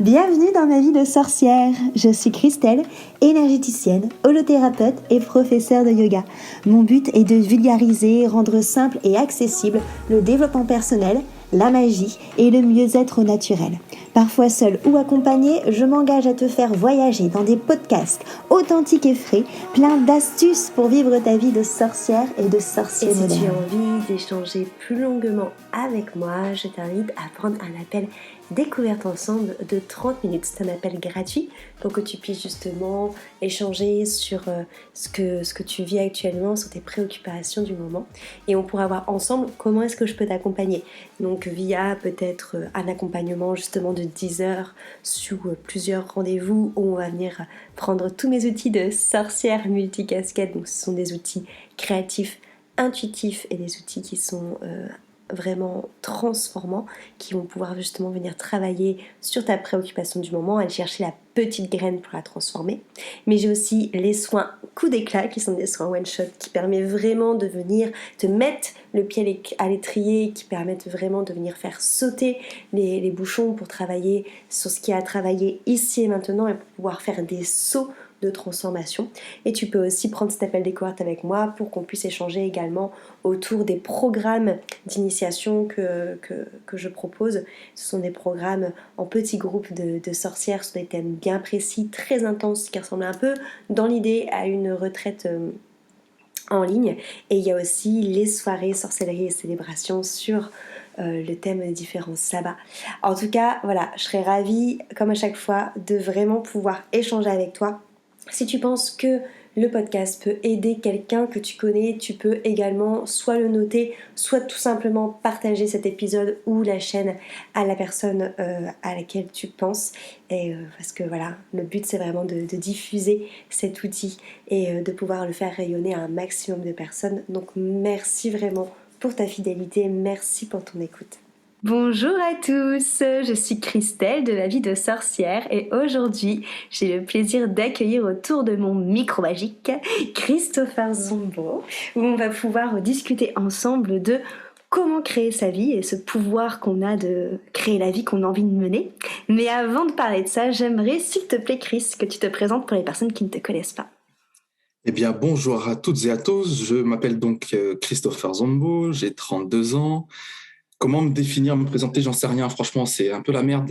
Bienvenue dans ma vie de sorcière. Je suis Christelle, énergéticienne, holothérapeute et professeure de yoga. Mon but est de vulgariser, rendre simple et accessible le développement personnel, la magie et le mieux-être naturel. Parfois seule ou accompagnée, je m'engage à te faire voyager dans des podcasts authentiques et frais, plein d'astuces pour vivre ta vie de sorcière et de sorcier moderne. Et si tu as envie d'échanger plus longuement avec moi, je t'invite à prendre un appel découverte ensemble de 30 minutes. C'est un appel gratuit pour que tu puisses justement échanger sur ce que tu vis actuellement, sur tes préoccupations du moment. Et on pourra voir ensemble comment est-ce que je peux t'accompagner. Donc via peut-être un accompagnement justement de 10 heures sous plusieurs rendez-vous où on va venir prendre tous mes outils de sorcière multicasquette. Donc ce sont des outils créatifs, intuitifs et des outils qui sont vraiment transformants, qui vont pouvoir justement venir travailler sur ta préoccupation du moment, aller chercher la petite graine pour la transformer. Mais j'ai aussi les soins coup d'éclat qui sont des soins one shot qui permettent vraiment de venir te mettre le pied à l'étrier, qui permettent vraiment de venir faire sauter les bouchons pour travailler sur ce qui a à travailler ici et maintenant et pour pouvoir faire des sauts de transformation. Et tu peux aussi prendre cet appel découverte avec moi pour qu'on puisse échanger également autour des programmes d'initiation que je propose. Ce sont des programmes en petits groupes de sorcières sur des thèmes bien précis, très intenses, qui ressemblent un peu dans l'idée à une retraite en ligne. Et il y a aussi les soirées sorcellerie et célébration sur le thème des différents sabbats. En tout cas, voilà, je serais ravie, comme à chaque fois, de vraiment pouvoir échanger avec toi. Si tu penses que le podcast peut aider quelqu'un que tu connais, tu peux également soit le noter, soit tout simplement partager cet épisode ou la chaîne à la personne à laquelle tu penses. Et parce que voilà, le but c'est vraiment de diffuser cet outil et de pouvoir le faire rayonner à un maximum de personnes. Donc merci vraiment pour ta fidélité, merci pour ton écoute. Bonjour à tous, je suis Christelle de la vie de sorcière et aujourd'hui j'ai le plaisir d'accueillir autour de mon micro magique Christopher Zombo où on va pouvoir discuter ensemble de comment créer sa vie et ce pouvoir qu'on a de créer la vie qu'on a envie de mener. Mais avant de parler de ça, j'aimerais s'il te plaît Chris que tu te présentes pour les personnes qui ne te connaissent pas. Eh bien, bonjour à toutes et à tous, je m'appelle donc Christopher Zombo, j'ai 32 ans. Comment me définir, me présenter, j'en sais rien, franchement, c'est un peu la merde.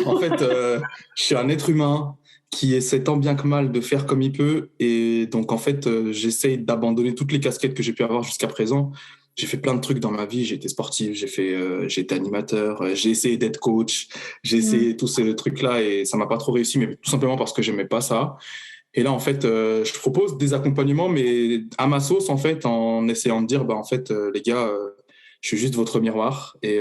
En fait, je suis un être humain qui essaie tant bien que mal de faire comme il peut. Et donc, en fait, j'essaye d'abandonner toutes les casquettes que j'ai pu avoir jusqu'à présent. J'ai fait plein de trucs dans ma vie, j'ai été sportif, j'ai été animateur, j'ai essayé d'être coach, j'ai essayé tous ces trucs-là et ça m'a pas trop réussi, mais tout simplement parce que j'aimais pas ça. Et là, en fait, je propose des accompagnements, mais à ma sauce, en fait, en essayant de dire, bah, en fait, les gars, je suis juste votre miroir. Et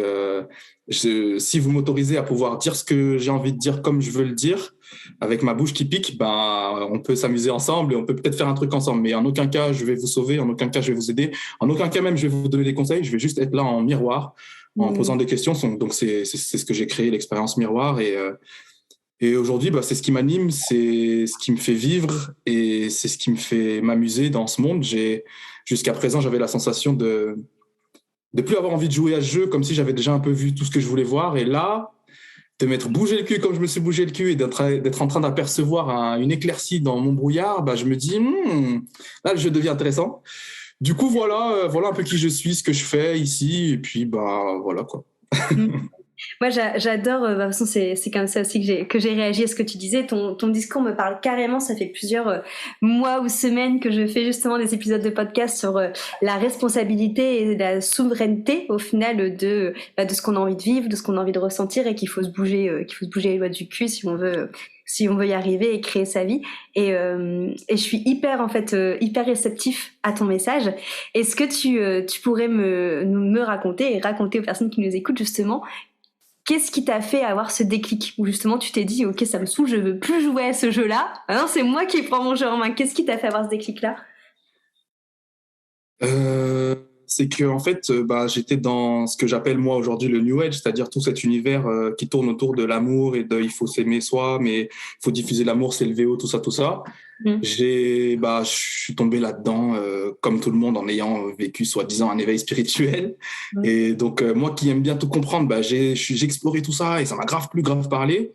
si vous m'autorisez à pouvoir dire ce que j'ai envie de dire comme je veux le dire, avec ma bouche qui pique, ben, on peut s'amuser ensemble et on peut peut-être faire un truc ensemble. Mais en aucun cas, je vais vous sauver, en aucun cas, je vais vous aider. En aucun cas même, je vais vous donner des conseils. Je vais juste être là en miroir, en posant des questions. Donc, c'est ce que j'ai créé, l'expérience miroir. Et aujourd'hui, bah, c'est ce qui m'anime, c'est ce qui me fait vivre et c'est ce qui me fait m'amuser dans ce monde. Jusqu'à présent, j'avais la sensation de plus avoir envie de jouer à ce jeu, comme si j'avais déjà un peu vu tout ce que je voulais voir. Et là, de m'être bougé le cul comme je me suis bougé le cul et d'être en train d'apercevoir une éclaircie dans mon brouillard, bah, je me dis, là, le jeu devient intéressant. Du coup, voilà un peu qui je suis, ce que je fais ici. Et puis, bah, voilà quoi. Moi j'adore, de toute façon c'est comme ça aussi que j'ai réagi à ce que tu disais, ton discours me parle carrément, ça fait plusieurs mois ou semaines que je fais justement des épisodes de podcast sur la responsabilité et la souveraineté au final de ce qu'on a envie de vivre, de ce qu'on a envie de ressentir et qu'il faut se bouger les doigts du cul si on veut y arriver et créer sa vie. Et je suis hyper réceptif à ton message. Est-ce que tu pourrais me raconter et raconter aux personnes qui nous écoutent justement qu'est-ce qui t'a fait avoir ce déclic où justement tu t'es dit ok ça me saoule, je veux plus jouer à ce jeu-là. Ah non, c'est moi qui prends mon jeu en main. Qu'est-ce qui t'a fait avoir ce déclic-là ? C'est que en fait, bah, j'étais dans ce que j'appelle moi aujourd'hui le New Age, c'est-à-dire tout cet univers qui tourne autour de l'amour et de il faut s'aimer soi, mais il faut diffuser l'amour, s'élever haut, tout ça, tout ça. Je suis tombé là-dedans comme tout le monde en ayant vécu soi-disant un éveil spirituel. Et donc moi qui aime bien tout comprendre, bah, j'ai exploré tout ça et ça m'a grave parlé.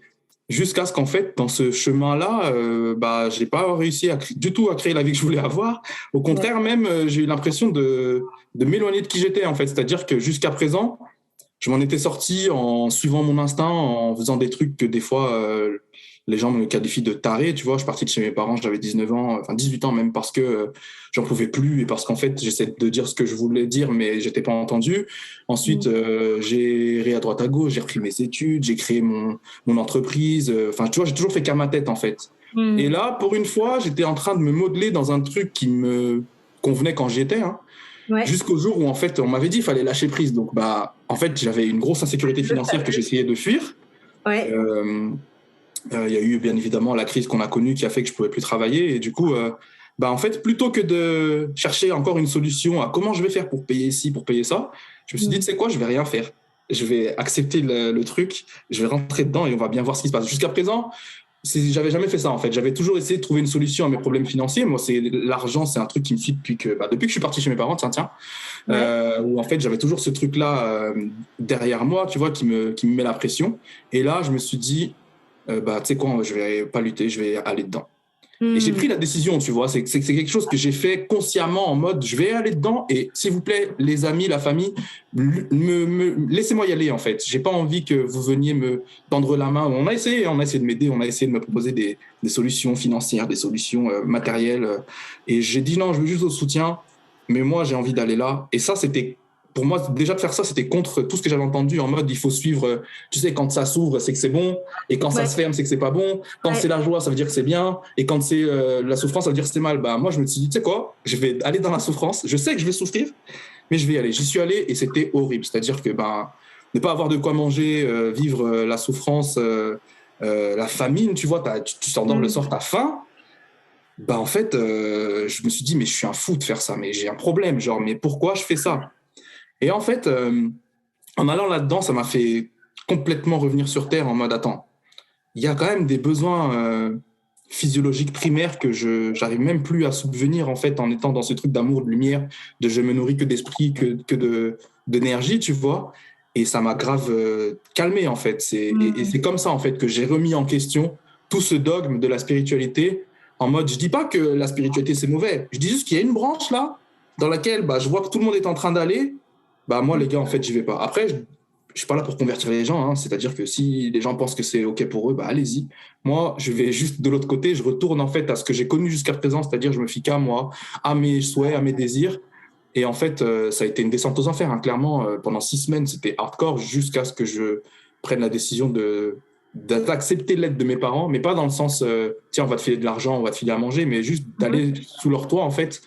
Jusqu'à ce qu'en fait, dans ce chemin-là, je n'ai pas réussi du tout à créer la vie que je voulais avoir. Au contraire, même, j'ai eu l'impression de m'éloigner de qui j'étais, en fait. C'est-à-dire que jusqu'à présent, je m'en étais sorti en suivant mon instinct, en faisant des trucs que des fois, les gens me qualifient de taré. Tu vois, je suis parti de chez mes parents, j'avais 19 ans, enfin 18 ans même, parce que j'en pouvais plus et parce qu'en fait, j'essaie de dire ce que je voulais dire, mais j'étais pas entendu. Ensuite, j'ai erré à droite à gauche, j'ai repris mes études, j'ai créé mon entreprise. Enfin, tu vois, j'ai toujours fait qu'à ma tête, en fait. Et là, pour une fois, j'étais en train de me modeler dans un truc qui me convenait quand j'y étais, hein. Ouais. Jusqu'au jour où, en fait, on m'avait dit qu'il fallait lâcher prise. Donc, en fait, j'avais une grosse insécurité financière que j'essayais de fuir. Ouais. Il y a eu, bien évidemment, la crise qu'on a connue qui a fait que je ne pouvais plus travailler. Et du coup, en fait, plutôt que de chercher encore une solution à comment je vais faire pour payer ci, pour payer ça, je me suis dit, tu sais quoi, je ne vais rien faire. Je vais accepter le truc, je vais rentrer dedans et on va bien voir ce qui se passe. Jusqu'à présent, j'avais jamais fait ça, en fait. J'avais toujours essayé de trouver une solution à mes problèmes financiers. Moi, l'argent, c'est un truc qui me suit depuis que je suis parti chez mes parents, tiens. Où en fait, j'avais toujours ce truc-là derrière moi, tu vois, qui me met la pression. Et là, je me suis dit, tu sais quoi, je vais pas lutter, je vais aller dedans. Et j'ai pris la décision, tu vois, c'est quelque chose que j'ai fait consciemment en mode, je vais aller dedans et s'il vous plaît, les amis, la famille, laissez-moi y aller, en fait. J'ai pas envie que vous veniez me tendre la main. On a essayé de m'aider, on a essayé de me proposer des solutions financières, des solutions matérielles. Et j'ai dit non, je veux juste au soutien, mais moi, j'ai envie d'aller là. Et ça, c'était, pour moi, déjà de faire ça, c'était contre tout ce que j'avais entendu en mode, il faut suivre, tu sais, quand ça s'ouvre, c'est que c'est bon, et quand ça se ferme, c'est que c'est pas bon, quand c'est la joie, ça veut dire que c'est bien, et quand c'est la souffrance, ça veut dire que c'est mal. Moi, je me suis dit, tu sais quoi, je vais aller dans la souffrance, je sais que je vais souffrir, mais je vais y aller. J'y suis allé, et c'était horrible. C'est-à-dire que, ne pas avoir de quoi manger, vivre la souffrance, la famine, tu vois, tu t'endors le soir, t'as faim. En fait, je me suis dit, mais je suis un fou de faire ça, mais j'ai un problème, genre, mais pourquoi je fais ça? Et en fait, en allant là-dedans, ça m'a fait complètement revenir sur Terre en mode, attends, il y a quand même des besoins physiologiques primaires que j'arrive même plus à subvenir, en fait, en étant dans ce truc d'amour, de lumière, de je me nourris que d'esprit, que d'énergie, tu vois. Et ça m'a grave calmé, en fait. Et c'est comme ça, en fait, que j'ai remis en question tout ce dogme de la spiritualité en mode, je dis pas que la spiritualité, c'est mauvais. Je dis juste qu'il y a une branche là dans laquelle je vois que tout le monde est en train d'aller. Moi, les gars, en fait, j'y vais pas. Après, je suis pas là pour convertir les gens, hein. C'est-à-dire que si les gens pensent que c'est OK pour eux, allez-y. Moi, je vais juste de l'autre côté, je retourne en fait à ce que j'ai connu jusqu'à présent, c'est-à-dire je me fie qu'à moi, à mes souhaits, à mes désirs. Et en fait, ça a été une descente aux enfers, hein. Clairement, pendant 6 semaines, c'était hardcore jusqu'à ce que je prenne la décision d'accepter l'aide de mes parents, mais pas dans le sens, tiens, on va te filer de l'argent, on va te filer à manger, mais juste d'aller sous leur toit, en fait,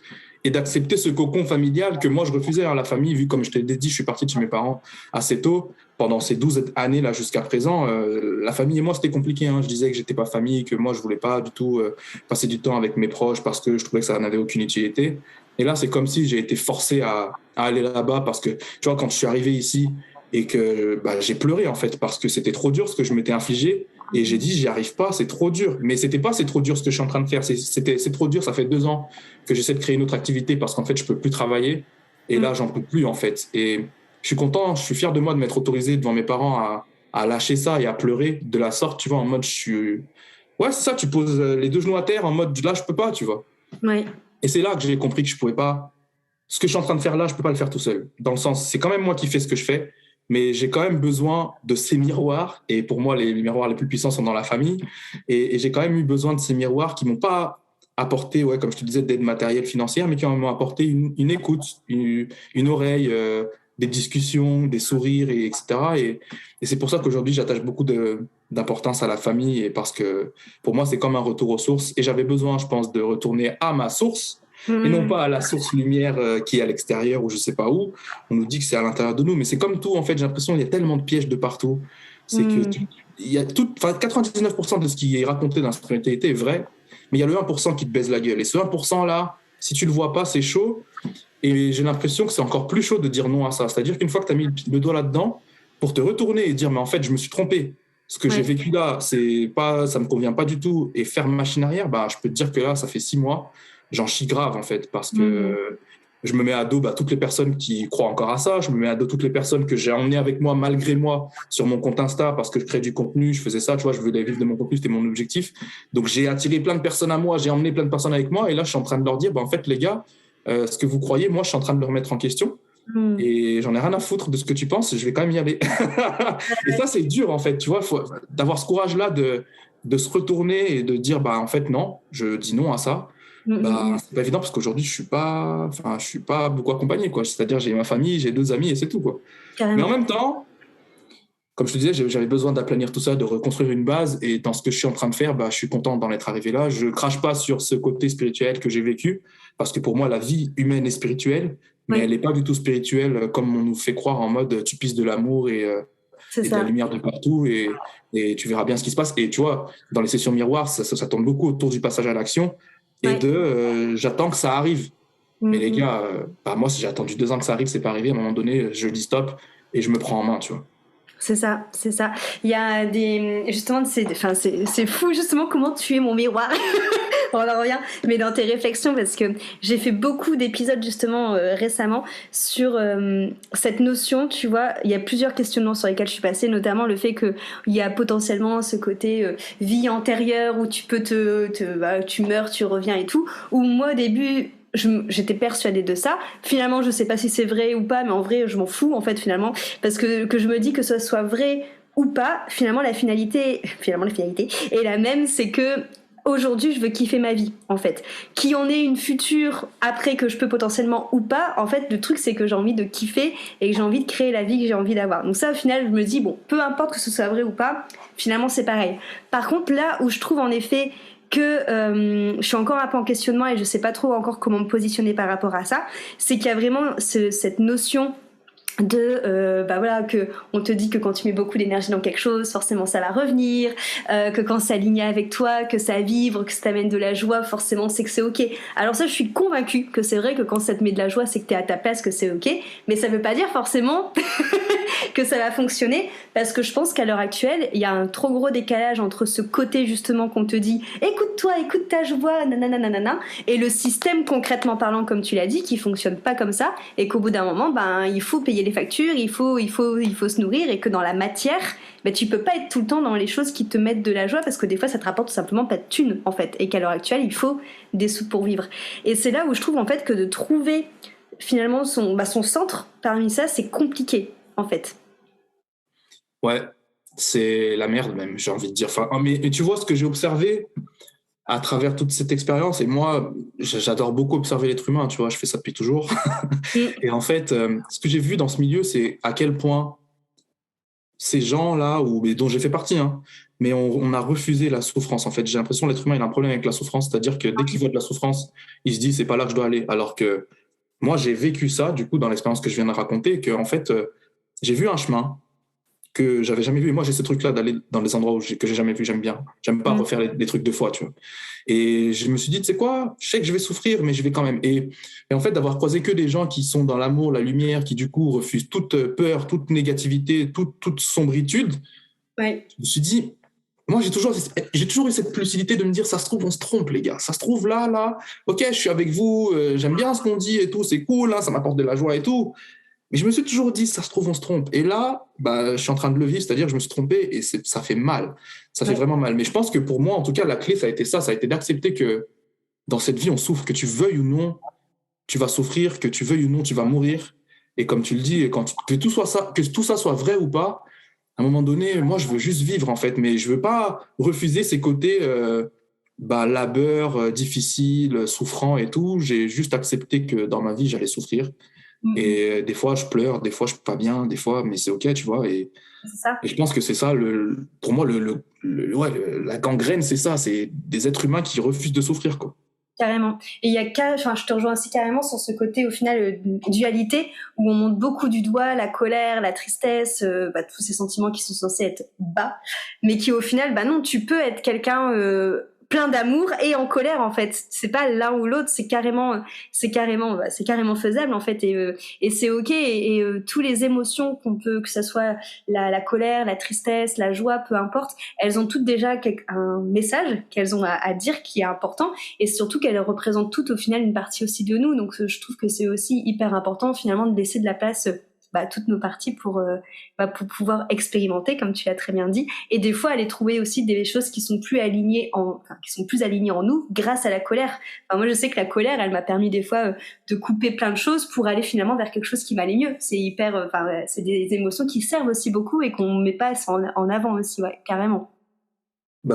et d'accepter ce cocon familial que moi je refusais à la famille, vu comme je t'ai dit, je suis parti de chez mes parents assez tôt. Pendant ces 12 années là jusqu'à présent, la famille et moi c'était compliqué, hein. Je disais que j'étais pas famille, que moi je voulais pas du tout passer du temps avec mes proches parce que je trouvais que ça n'avait aucune utilité. Et là c'est comme si j'ai été forcé à aller là-bas parce que tu vois, quand je suis arrivé ici et que j'ai pleuré en fait parce que c'était trop dur ce que je m'étais infligé. Et j'ai dit, j'y arrive pas, c'est trop dur. Mais c'était pas, c'est trop dur ce que je suis en train de faire. C'est trop dur, ça fait 2 ans que j'essaie de créer une autre activité parce qu'en fait, je peux plus travailler. Et là, j'en peux plus, en fait. Et je suis content, je suis fier de moi de m'être autorisé devant mes parents à lâcher ça et à pleurer de la sorte, tu vois, en mode, ouais, c'est ça, tu poses les 2 genoux à terre en mode, là, je peux pas, tu vois. Ouais. Et c'est là que j'ai compris que je pouvais pas, ce que je suis en train de faire là, je peux pas le faire tout seul. Dans le sens, c'est quand même moi qui fais ce que je fais, mais j'ai quand même besoin de ces miroirs. Et pour moi, les miroirs les plus puissants sont dans la famille. Et j'ai quand même eu besoin de ces miroirs qui m'ont pas apporté, ouais, comme je te disais, d'aide matérielle financière, mais qui m'ont apporté une écoute, une oreille, des discussions, des sourires, etc. Et c'est pour ça qu'aujourd'hui, j'attache beaucoup d'importance à la famille, et parce que pour moi, c'est comme un retour aux sources. Et j'avais besoin, je pense, de retourner à ma source, et non pas à la source lumière qui est à l'extérieur ou je sais pas où. On nous dit que c'est à l'intérieur de nous, mais c'est comme tout, en fait, j'ai l'impression qu'il y a tellement de pièges de partout. C'est que il y a 99% de ce qui est raconté dans la spiritualité est vrai, mais il y a le 1% qui te baise la gueule. Et ce 1% là, si tu le vois pas, c'est chaud. Et j'ai l'impression que c'est encore plus chaud de dire non à ça. C'est-à-dire qu'une fois que tu as mis le doigt là-dedans, pour te retourner et dire, mais en fait, je me suis trompé. Ce que j'ai vécu là, ça me convient pas du tout. Et faire machine arrière, je peux te dire que là, ça fait 6 mois, j'en chie grave, en fait, parce que Je me mets à dos toutes les personnes qui croient encore à ça. Je me mets à dos toutes les personnes que j'ai emmenées avec moi, malgré moi, sur mon compte Insta, parce que je crée du contenu. Je faisais ça, tu vois, je voulais vivre de mon contenu, c'était mon objectif. Donc, j'ai attiré plein de personnes à moi, j'ai emmené plein de personnes avec moi. Et là, je suis en train de leur dire, en fait, les gars, ce que vous croyez, moi, je suis en train de le remettre en question. Et j'en ai rien à foutre de ce que tu penses, je vais quand même y aller. Et ça, c'est dur, en fait, tu vois, faut d'avoir ce courage-là de se retourner et de dire, en fait, non, je dis non à ça. C'est pas évident parce qu'aujourd'hui, je suis pas beaucoup accompagné, quoi. C'est-à-dire, j'ai ma famille, j'ai 2 amis et c'est tout, quoi. Carrément. Mais en même temps, comme je te disais, j'avais besoin d'aplanir tout ça, de reconstruire une base. Et dans ce que je suis en train de faire, je suis content d'en être arrivé là. Je crache pas sur ce côté spirituel que j'ai vécu, parce que pour moi, la vie humaine est spirituelle, mais elle n'est pas du tout spirituelle comme on nous fait croire en mode tu pisses de l'amour et de la lumière de partout et tu verras bien ce qui se passe. Et tu vois, dans les sessions miroirs, ça tourne beaucoup autour du passage à l'action et j'attends que ça arrive. Mais les gars, moi, si j'ai attendu 2 ans que ça arrive, c'est pas arrivé. À un moment donné, je dis stop et je me prends en main, tu vois. C'est ça. Il y a justement, c'est fou justement comment tu es mon miroir. On en revient, mais dans tes réflexions, parce que j'ai fait beaucoup d'épisodes justement récemment sur cette notion, tu vois, il y a plusieurs questionnements sur lesquels je suis passée, notamment le fait qu'il y a potentiellement ce côté vie antérieure où tu peux tu meurs, tu reviens et tout, où moi au début j'étais persuadée de ça. Finalement, je sais pas si c'est vrai ou pas, mais en vrai, je m'en fous en fait finalement, parce que je me dis que ce soit vrai ou pas, finalement la finalité est la même, c'est que aujourd'hui, je veux kiffer ma vie, en fait. Qui en est une future après que je peux potentiellement ou pas, en fait, le truc, c'est que j'ai envie de kiffer et que j'ai envie de créer la vie que j'ai envie d'avoir. Donc ça, au final, je me dis, bon, peu importe que ce soit vrai ou pas, finalement, c'est pareil. Par contre, là où je trouve en effet que je suis encore un peu en questionnement et je sais pas trop encore comment me positionner par rapport à ça, c'est qu'il y a vraiment cette notion de voilà, que on te dit que quand tu mets beaucoup d'énergie dans quelque chose, forcément ça va revenir, que quand c'est aligné avec toi, que ça vibre, que ça t'amène de la joie, forcément c'est que c'est ok. Alors ça, je suis convaincue que c'est vrai que quand ça te met de la joie, c'est que t'es à ta place, que c'est ok, mais ça veut pas dire forcément que ça va fonctionner, parce que je pense qu'à l'heure actuelle, il y a un trop gros décalage entre ce côté justement qu'on te dit écoute-toi, écoute ta joie, nanana, et le système concrètement parlant, comme tu l'as dit, qui fonctionne pas comme ça, et qu'au bout d'un moment, il faut payer les factures, il faut se nourrir, et que dans la matière, tu peux pas être tout le temps dans les choses qui te mettent de la joie, parce que des fois ça te rapporte tout simplement pas de thunes en fait, et qu'à l'heure actuelle il faut des sous pour vivre. Et c'est là où je trouve en fait que de trouver finalement son centre parmi ça, c'est compliqué en fait. Ouais, c'est la merde même, j'ai envie de dire. Mais tu vois ce que j'ai observé à travers toute cette expérience, et moi, j'adore beaucoup observer l'être humain, tu vois, je fais ça depuis toujours. Et en fait, ce que j'ai vu dans ce milieu, c'est à quel point ces gens-là, dont j'ai fait partie, mais on a refusé la souffrance. En fait, j'ai l'impression que l'être humain, il a un problème avec la souffrance, c'est-à-dire que dès qu'il voit de la souffrance, il se dit, c'est pas là que je dois aller. Alors que moi, j'ai vécu ça, du coup, dans l'expérience que je viens de raconter, que en fait, j'ai vu un chemin que j'avais jamais vu. Et moi, j'ai ce truc-là d'aller dans des endroits que j'ai jamais vu. J'aime bien. J'aime pas refaire les trucs 2 fois, tu vois. Et je me suis dit, tu sais quoi, je sais que je vais souffrir, mais je vais quand même. Et en fait, d'avoir croisé que des gens qui sont dans l'amour, la lumière, qui du coup refusent toute peur, toute négativité, toute sombritude, je me suis dit, moi, j'ai toujours eu cette lucidité de me dire, ça se trouve, on se trompe, les gars. Ça se trouve, là, ok, je suis avec vous, j'aime bien ce qu'on dit et tout, c'est cool, ça m'apporte de la joie et tout. Mais je me suis toujours dit, ça se trouve, on se trompe. Et là, je suis en train de le vivre, c'est-à-dire que je me suis trompé et ça fait mal. Ça fait vraiment mal. Mais je pense que pour moi, en tout cas, la clé, ça a été ça. Ça a été d'accepter que dans cette vie, on souffre, que tu veuilles ou non, tu vas souffrir, que tu veuilles ou non, tu vas mourir. Et comme tu le dis, que tout ça soit vrai ou pas, à un moment donné, moi, je veux juste vivre, en fait. Mais je veux pas refuser ces côtés labeur, difficile, souffrant et tout. J'ai juste accepté que dans ma vie, j'allais souffrir. Et des fois, je pleure, des fois, je suis pas bien, des fois, mais c'est ok, tu vois. Et je pense que c'est ça, pour moi, la gangrène, c'est ça, c'est des êtres humains qui refusent de souffrir, quoi. Carrément. Et je te rejoins aussi carrément sur ce côté, au final, dualité, où on monte beaucoup du doigt la colère, la tristesse, tous ces sentiments qui sont censés être bas, mais qui, au final, non, tu peux être quelqu'un plein d'amour et en colère en fait. C'est pas l'un ou l'autre, c'est carrément faisable en fait et c'est ok et tous les émotions qu'on peut, que ça soit la colère, la tristesse, la joie, peu importe, elles ont toutes déjà un message qu'elles ont à dire qui est important et surtout qu'elles représentent toutes au final une partie aussi de nous. Donc je trouve que c'est aussi hyper important finalement de laisser de la place toutes nos parties pour pouvoir expérimenter comme tu l'as très bien dit et des fois aller trouver aussi des choses qui sont plus alignées en nous grâce à la colère. Moi je sais que la colère elle m'a permis des fois de couper plein de choses pour aller finalement vers quelque chose qui m'allait mieux. C'est hyper c'est des émotions qui servent aussi beaucoup et qu'on met pas en avant aussi, ouais, carrément.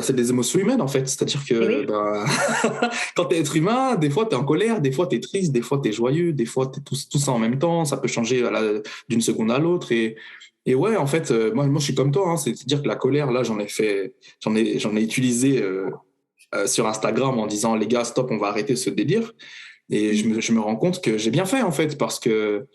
C'est des émotions humaines en fait, c'est-à-dire que quand t'es être humain, des fois t'es en colère, des fois t'es triste, des fois t'es joyeux, des fois t'es tout ça en même temps, ça peut changer d'une seconde à l'autre et ouais en fait moi je suis comme toi, hein, c'est-à-dire que la colère là j'en ai utilisé sur Instagram en disant les gars stop on va arrêter ce délire et je me rends compte que j'ai bien fait en fait parce que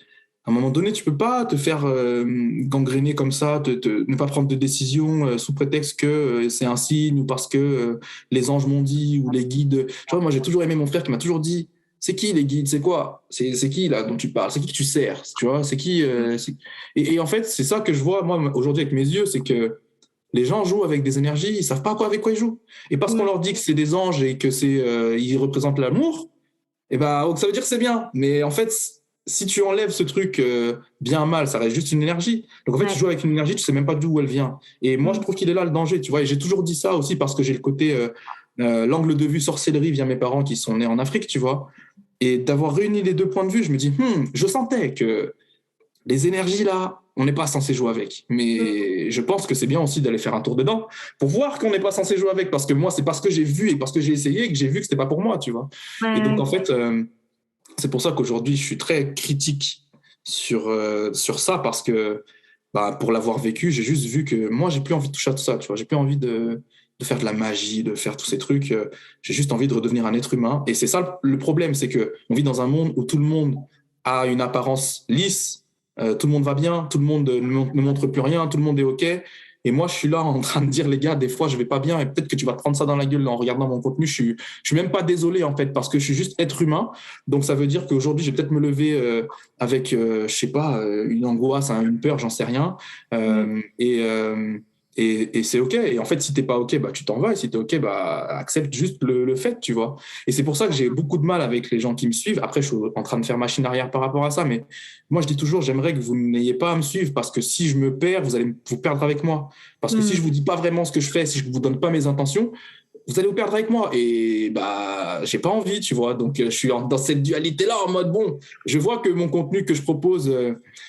à un moment donné, tu peux pas te faire gangréner comme ça, ne pas prendre de décision sous prétexte que c'est un signe ou parce que les anges m'ont dit ou les guides. Tu vois, moi, j'ai toujours aimé mon frère qui m'a toujours dit c'est qui les guides, c'est quoi, c'est qui là dont tu parles, c'est qui que tu sers, tu vois, c'est qui. Et en fait, c'est ça que je vois moi aujourd'hui avec mes yeux, c'est que les gens jouent avec des énergies, ils savent pas avec quoi ils jouent. Et parce qu'on leur dit que c'est des anges et que ils représentent l'amour, ça veut dire que c'est bien. Mais en fait si tu enlèves ce truc bien mal, ça reste juste une énergie. Donc en fait, tu joues avec une énergie, tu sais même pas d'où elle vient. Et moi, je trouve qu'il est là le danger, tu vois. Et j'ai toujours dit ça aussi parce que j'ai le côté l'angle de vue sorcellerie via mes parents qui sont nés en Afrique, tu vois. Et d'avoir réuni les deux points de vue, je me dis, je sentais que les énergies là, on n'est pas censé jouer avec. Mais je pense que c'est bien aussi d'aller faire un tour dedans pour voir qu'on n'est pas censé jouer avec. Parce que moi, c'est parce que j'ai vu et parce que j'ai essayé que j'ai vu que c'était pas pour moi, tu vois. Et donc en fait. C'est pour ça qu'aujourd'hui, je suis très critique sur ça parce que pour l'avoir vécu, j'ai juste vu que moi, j'ai plus envie de toucher à tout ça. Tu vois, j'ai plus envie de faire de la magie, de faire tous ces trucs. J'ai juste envie de redevenir un être humain. Et c'est ça le problème, c'est qu'on vit dans un monde où tout le monde a une apparence lisse, tout le monde va bien, tout le monde ne montre plus rien, tout le monde est OK. Et moi, je suis là en train de dire, les gars, des fois, je vais pas bien et peut-être que tu vas te prendre ça dans la gueule en regardant mon contenu. Je suis même pas désolé, en fait, parce que je suis juste être humain. Donc, ça veut dire qu'aujourd'hui, je vais peut-être me lever avec, je sais pas, une angoisse, une peur, j'en sais rien. Et c'est OK. Et en fait, si t'es pas OK, tu t'en vas. Et si t'es OK, accepte juste le fait, tu vois. Et c'est pour ça que j'ai beaucoup de mal avec les gens qui me suivent. Après, je suis en train de faire machine arrière par rapport à ça. Mais moi, je dis toujours, j'aimerais que vous n'ayez pas à me suivre parce que si je me perds, vous allez vous perdre avec moi. Parce que si je vous dis pas vraiment ce que je fais, si je vous donne pas mes intentions, vous allez vous perdre avec moi. Et j'ai pas envie, tu vois. Donc, je suis dans cette dualité-là en mode, bon, je vois que mon contenu que je propose,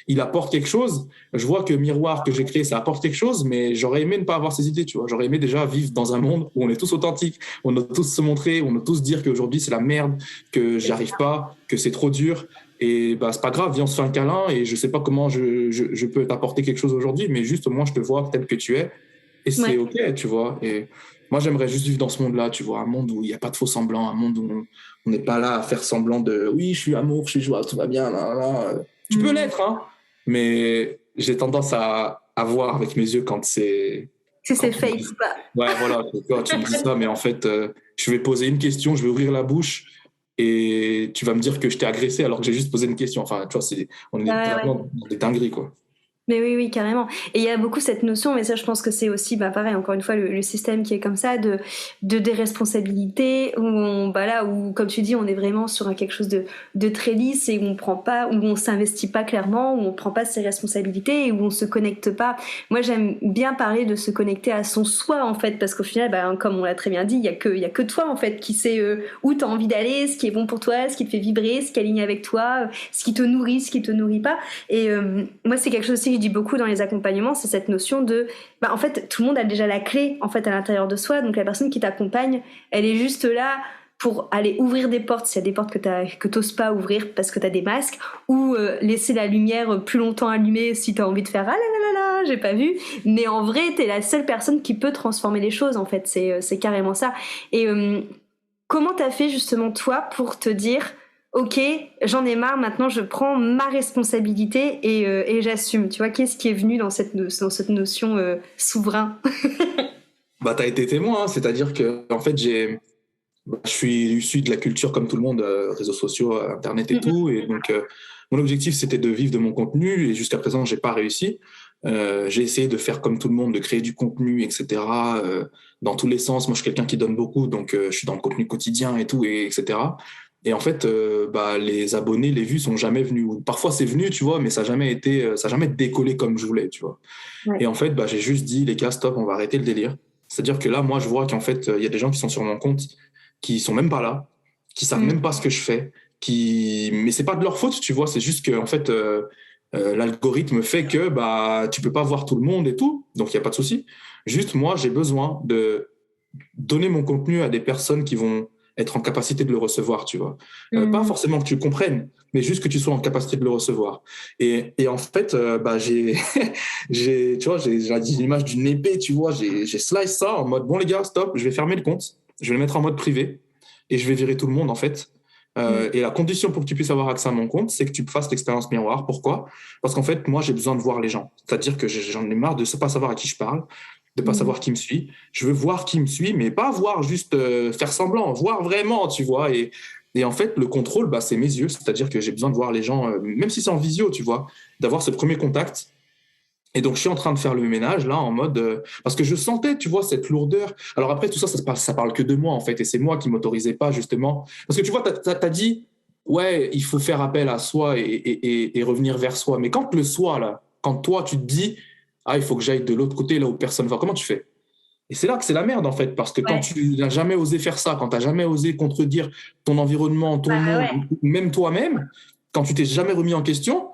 il apporte quelque chose. Je vois que Miroir que j'ai créé, ça apporte quelque chose, mais j'aurais aimé ne pas avoir ces idées, tu vois. J'aurais aimé déjà vivre dans un monde où on est tous authentiques, où on doit tous se montrer, où on doit tous dire qu'aujourd'hui, c'est la merde, que j'y arrive pas, que c'est trop dur. Et c'est pas grave, viens, on se fait un câlin et je sais pas comment je peux t'apporter quelque chose aujourd'hui, mais juste au moins, je te vois tel que tu es. Et c'est OK, tu vois. Et moi, j'aimerais juste vivre dans ce monde-là, tu vois, un monde où il n'y a pas de faux semblants, un monde où on n'est pas là à faire semblant de « oui, je suis amour, je suis joie, tout va bien, là, là. » Tu peux l'être, hein, mais j'ai tendance à voir avec mes yeux quand c'est... Si c'est fake ou pas. Ouais, voilà, tu me dis ça, mais en fait, je vais poser une question, je vais ouvrir la bouche et tu vas me dire que je t'ai agressé alors que j'ai juste posé une question. Enfin, tu vois, on est vraiment dans des dingueries, quoi. Mais oui, carrément. Et il y a beaucoup cette notion, mais ça, je pense que c'est aussi, pareil, encore une fois, le système qui est comme ça, de déresponsabilité, où, comme tu dis, on est vraiment sur quelque chose de très lisse et où on s'investit pas clairement, où on prend pas ses responsabilités et où on se connecte pas. Moi, j'aime bien parler de se connecter à son soi, en fait, parce qu'au final, comme on l'a très bien dit, il y a que toi, en fait, qui sais où t'as envie d'aller, ce qui est bon pour toi, ce qui te fait vibrer, ce qui est aligné avec toi, ce qui te nourrit, ce qui te nourrit pas. Et moi, c'est quelque chose aussi que je dis beaucoup dans les accompagnements, c'est cette notion de en fait tout le monde a déjà la clé en fait à l'intérieur de soi, donc la personne qui t'accompagne elle est juste là pour aller ouvrir des portes s'il y a des portes que t'oses pas ouvrir parce que t'as des masques, ou laisser la lumière plus longtemps allumée si t'as envie de faire ah là là là là j'ai pas vu, mais en vrai t'es la seule personne qui peut transformer les choses en fait, c'est carrément ça. Et comment t'as fait justement toi pour te dire ok, j'en ai marre, maintenant je prends ma responsabilité et j'assume. Tu vois, qu'est-ce qui est venu dans cette notion souverain? Bah, tu as été témoin, hein. C'est-à-dire que en fait, je suis issu de la culture comme tout le monde, réseaux sociaux, Internet et tout. Et donc, mon objectif, c'était de vivre de mon contenu. Et jusqu'à présent, j'ai pas réussi. J'ai essayé de faire comme tout le monde, de créer du contenu, etc. Dans tous les sens. Moi, je suis quelqu'un qui donne beaucoup, donc je suis dans le contenu quotidien et tout, etc. Et en fait, bah, les abonnés, les vues sont jamais venus. Parfois, c'est venu, tu vois, mais ça n'a jamais été, ça a jamais décollé comme je voulais, tu vois. Ouais. Et en fait, bah, j'ai juste dit, les gars, stop, on va arrêter le délire. C'est-à-dire que là, moi, je vois qu'en fait, il y a des gens qui sont sur mon compte qui sont même pas là, qui savent même pas ce que je fais, mais c'est pas de leur faute, tu vois. C'est juste que en fait, l'algorithme fait que bah tu peux pas voir tout le monde et tout, donc il y a pas de souci. Juste moi, j'ai besoin de donner mon contenu à des personnes qui vont être en capacité de le recevoir, tu vois. Pas forcément que tu comprennes, mais juste que tu sois en capacité de le recevoir. Et en fait, bah, tu vois, j'ai l'image d'une épée, tu vois, j'ai slice ça en mode, bon les gars, stop, je vais fermer le compte, je vais le mettre en mode privé et je vais virer tout le monde, en fait. Et la condition pour que tu puisses avoir accès à mon compte, c'est que tu fasses l'expérience miroir. Pourquoi? Parce qu'en fait, moi, j'ai besoin de voir les gens. C'est-à-dire que j'en ai marre de ne pas savoir à qui je parle, de pas savoir qui me suit. Je veux voir qui me suit, mais pas voir juste faire semblant, voir vraiment, tu vois. Et en fait, le contrôle, bah, c'est mes yeux. C'est-à-dire que j'ai besoin de voir les gens, même si c'est en visio, tu vois, d'avoir ce premier contact. Et donc, je suis en train de faire le ménage, là, en mode... parce que je sentais, tu vois, cette lourdeur. Alors après, tout ça, ça parle que de moi, en fait. Et c'est moi qui m'autorisais pas, justement. Parce que, tu vois, t'as dit, ouais, il faut faire appel à soi et revenir vers soi. Mais quand le soi, là, quand toi, tu te dis, ah, il faut que j'aille de l'autre côté, là où personne va, comment tu fais? Et c'est là que c'est la merde, en fait. Parce que quand Ouais. tu n'as jamais osé faire ça, quand tu n'as jamais osé contredire ton environnement, ton Bah monde, ouais. même toi-même, quand tu t'es jamais remis en question,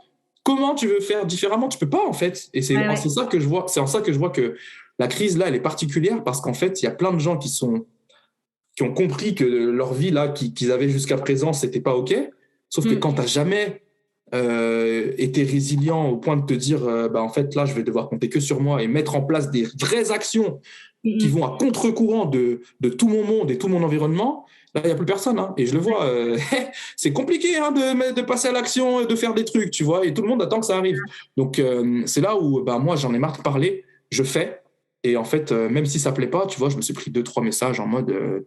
comment tu veux faire différemment? Tu peux pas, en fait. Et Ouais, ouais. c'est ça que je vois. C'est en ça que je vois que la crise, là, elle est particulière parce qu'en fait, il y a plein de gens qui ont compris que leur vie, là, qu'ils avaient jusqu'à présent, c'était pas OK. Sauf que quand tu n'as jamais été résilient au point de te dire, bah, en fait, là, je vais devoir compter que sur moi et mettre en place des vraies actions qui vont à contre-courant de tout mon monde et tout mon environnement, là, il n'y a plus personne. Hein. Et je le vois, c'est compliqué hein, de passer à l'action, de faire des trucs, tu vois, et tout le monde attend que ça arrive. Donc, c'est là où bah, moi, j'en ai marre de parler, je fais. Et en fait, même si ça ne plaît pas, tu vois, je me suis pris 2-3 messages en mode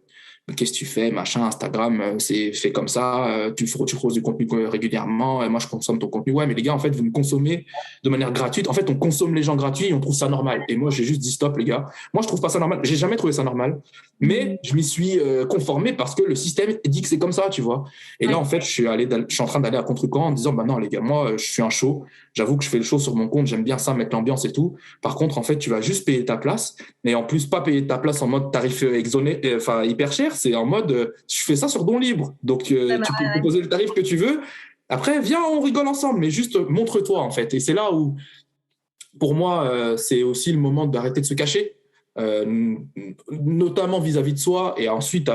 qu'est-ce que tu fais, machin, Instagram, c'est fait comme ça, tu poses du contenu régulièrement, moi je consomme ton contenu. Ouais, mais les gars, en fait, vous me consommez de manière gratuite. En fait, on consomme les gens gratuits et on trouve ça normal. Et moi, j'ai juste dit stop, les gars. Moi, je trouve pas ça normal. J'ai jamais trouvé ça normal. Mais je m'y suis conformé parce que le système dit que c'est comme ça, tu vois. Et là, en fait, je suis en train d'aller à contre-courant en disant, bah non, les gars, moi, je suis un show. J'avoue que je fais le show sur mon compte. J'aime bien ça, mettre l'ambiance et tout. Par contre, en fait, tu vas juste payer ta place. Et en plus, pas payer ta place en mode tarif enfin, hyper cher. C'est en mode, je fais ça sur don libre. Donc, tu peux proposer le tarif que tu veux. Après, viens, on rigole ensemble, mais juste montre-toi, en fait. Et c'est là où, pour moi, c'est aussi le moment d'arrêter de se cacher, notamment vis-à-vis de soi et ensuite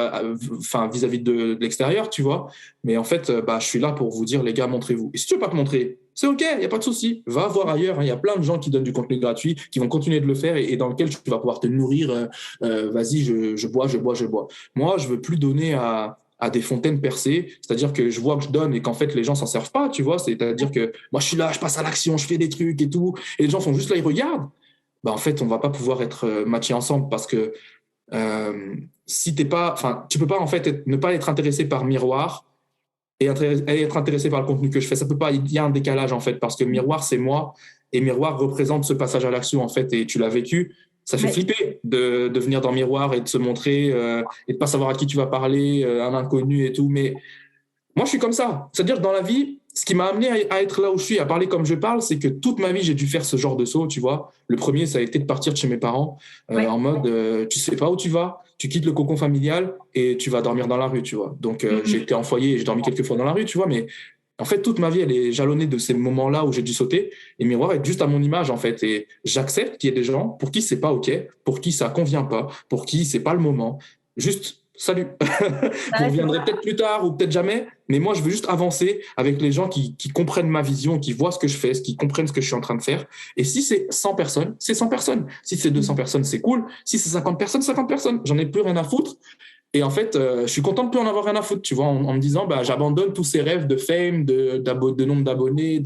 enfin, vis-à-vis de l'extérieur, tu vois. Mais en fait, bah, je suis là pour vous dire, les gars, montrez-vous. Et si tu veux pas te montrer, c'est OK, il n'y a pas de souci. Va voir ailleurs. Il y a plein de gens qui donnent du contenu gratuit, qui vont continuer de le faire et dans lequel tu vas pouvoir te nourrir. Vas-y, je bois, je bois, je bois. Moi, je veux plus donner à des fontaines percées, c'est-à-dire que je vois que je donne et qu'en fait les gens s'en servent pas, tu vois, c'est-à-dire que moi je suis là, je passe à l'action, je fais des trucs et tout, et les gens sont juste là, ils regardent, bah en fait on va pas pouvoir être matchés ensemble parce que si t'es pas, enfin tu peux pas en fait ne pas être intéressé par Miroir et être intéressé par le contenu que je fais, ça peut pas, il y a un décalage en fait parce que Miroir c'est moi et Miroir représente ce passage à l'action en fait et tu l'as vécu. Ça fait flipper de venir dans Miroir et de se montrer et de pas savoir à qui tu vas parler, un inconnu et tout. Mais moi, je suis comme ça. C'est-à-dire que dans la vie, ce qui m'a amené à être là où je suis, à parler comme je parle, c'est que toute ma vie, j'ai dû faire ce genre de saut, tu vois. Le premier, ça a été de partir de chez mes parents en mode, tu sais pas où tu vas, tu quittes le cocon familial et tu vas dormir dans la rue, tu vois. Donc, j'ai été en foyer et j'ai dormi quelques fois dans la rue, tu vois, mais en fait, toute ma vie, elle est jalonnée de ces moments-là où j'ai dû sauter. Et Miroir est juste à mon image, en fait. Et j'accepte qu'il y ait des gens pour qui c'est pas OK, pour qui ça convient pas, pour qui c'est pas le moment. Juste, salut. Vous reviendrez peut-être plus tard ou peut-être jamais. Mais moi, je veux juste avancer avec les gens qui comprennent ma vision, qui voient ce que je fais, qui comprennent ce que je suis en train de faire. Et si c'est 100 personnes, c'est 100 personnes. Si c'est 200 personnes, c'est cool. Si c'est 50 personnes, 50 personnes. J'en ai plus rien à foutre. Et en fait, je suis content de plus en avoir rien à foutre, tu vois, en me disant, bah, j'abandonne tous ces rêves de fame, de nombre d'abonnés,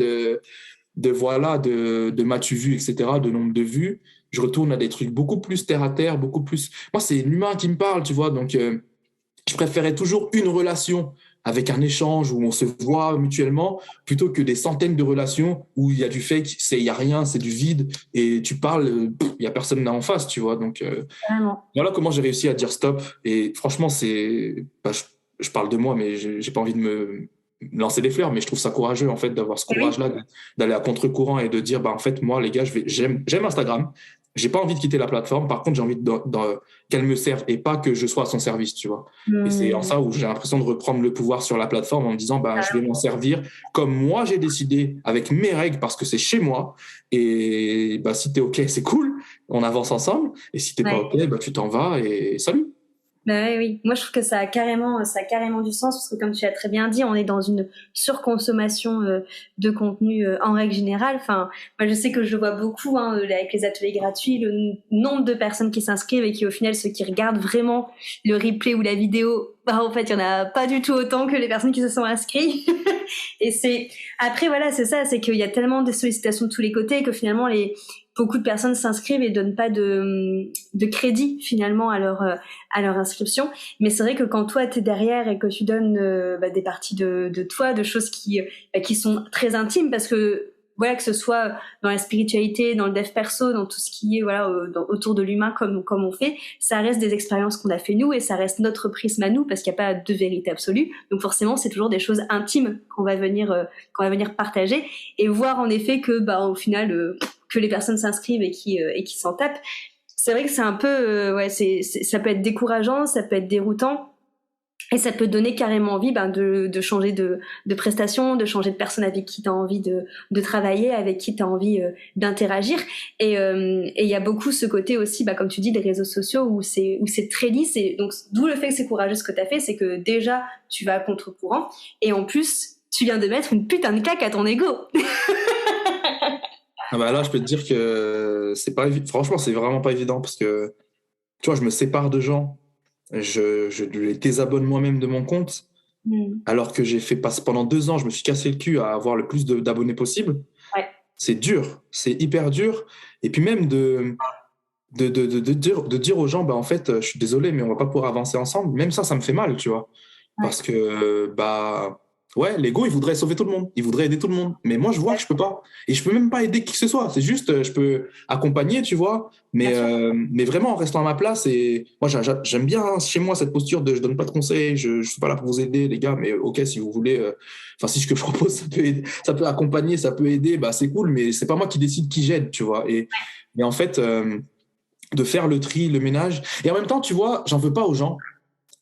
de m'as-tu vu, etc., de nombre de vues. Je retourne à des trucs beaucoup plus terre à terre, beaucoup plus. Moi, c'est l'humain qui me parle, tu vois. Donc, je préférais toujours une relation avec un échange où on se voit mutuellement plutôt que des centaines de relations où il y a du fake, il y a rien, c'est du vide et tu parles, il y a personne là en face, tu vois. Donc, Vraiment. voilà comment j'ai réussi à dire stop. Et franchement, je parle de moi, mais j'ai pas envie de me lancer des fleurs, mais je trouve ça courageux en fait d'avoir ce Et oui. courage-là, d'aller à contre-courant et de dire bah en fait moi les gars, j'aime Instagram, j'ai pas envie de quitter la plateforme. Par contre, j'ai envie qu'elle me serve et pas que je sois à son service, tu vois. Et c'est en ça où j'ai l'impression de reprendre le pouvoir sur la plateforme en me disant bah je vais m'en servir comme moi j'ai décidé avec mes règles parce que c'est chez moi. Et bah si t'es ok, c'est cool, on avance ensemble. Et si t'es pas ok, bah tu t'en vas et salut. Bah oui, oui. Moi, je trouve que ça a carrément du sens parce que, comme tu as très bien dit, on est dans une surconsommation de contenu en règle générale. Enfin, moi, je sais que je le vois beaucoup avec les ateliers gratuits, le nombre de personnes qui s'inscrivent et qui, au final, ceux qui regardent vraiment le replay ou la vidéo, bah, en fait, il y en a pas du tout autant que les personnes qui se sont inscrites. Et après, voilà, c'est ça, c'est qu'il y a tellement de sollicitations de tous les côtés que finalement, beaucoup de personnes s'inscrivent et donnent pas de crédit finalement à leur inscription. Mais c'est vrai que quand toi t'es derrière et que tu donnes des parties de toi, de choses qui sont très intimes, parce que voilà, que ce soit dans la spiritualité, dans le dev perso, dans tout ce qui est autour de l'humain comme on fait, ça reste des expériences qu'on a fait nous et ça reste notre prisme à nous parce qu'il n'y a pas de vérité absolue. Donc forcément, c'est toujours des choses intimes qu'on va venir partager et voir en effet que au final que les personnes s'inscrivent et qui s'en tapent. C'est vrai que c'est un peu ça peut être décourageant, ça peut être déroutant. Et ça peut donner carrément envie de changer de prestation, de changer de personne avec qui tu as envie de travailler, avec qui tu as envie d'interagir. Et il y a beaucoup ce côté aussi, comme tu dis, des réseaux sociaux où c'est très lisse. Et donc, d'où le fait que c'est courageux ce que tu as fait, c'est que déjà, tu vas à contre-courant. Et en plus, tu viens de mettre une putain de claque à ton ego. Ah bah là, je peux te dire que franchement, c'est vraiment pas évident parce que, tu vois, je me sépare de gens. Je les désabonne moi-même de mon compte, alors que j'ai fait passer pendant 2 ans, je me suis cassé le cul à avoir le plus d'abonnés possible. Ouais. C'est dur, c'est hyper dur. Et puis même de dire aux gens, en fait, je suis désolé, mais on va pas pouvoir avancer ensemble. Même ça me fait mal, tu vois. Parce que, ouais, l'ego, il voudrait sauver tout le monde. Il voudrait aider tout le monde. Mais moi, je vois que je peux pas. Et je peux même pas aider qui que ce soit. C'est juste, je peux accompagner, tu vois. Mais vraiment, en restant à ma place. Et moi, j'aime bien chez moi cette posture de je donne pas de conseils. Je suis pas là pour vous aider, les gars. Mais ok, si vous voulez, si ce que je propose, ça peut accompagner, ça peut aider, c'est cool. Mais c'est pas moi qui décide qui j'aide, tu vois. Mais en fait, de faire le tri, le ménage. Et en même temps, tu vois, j'en veux pas aux gens.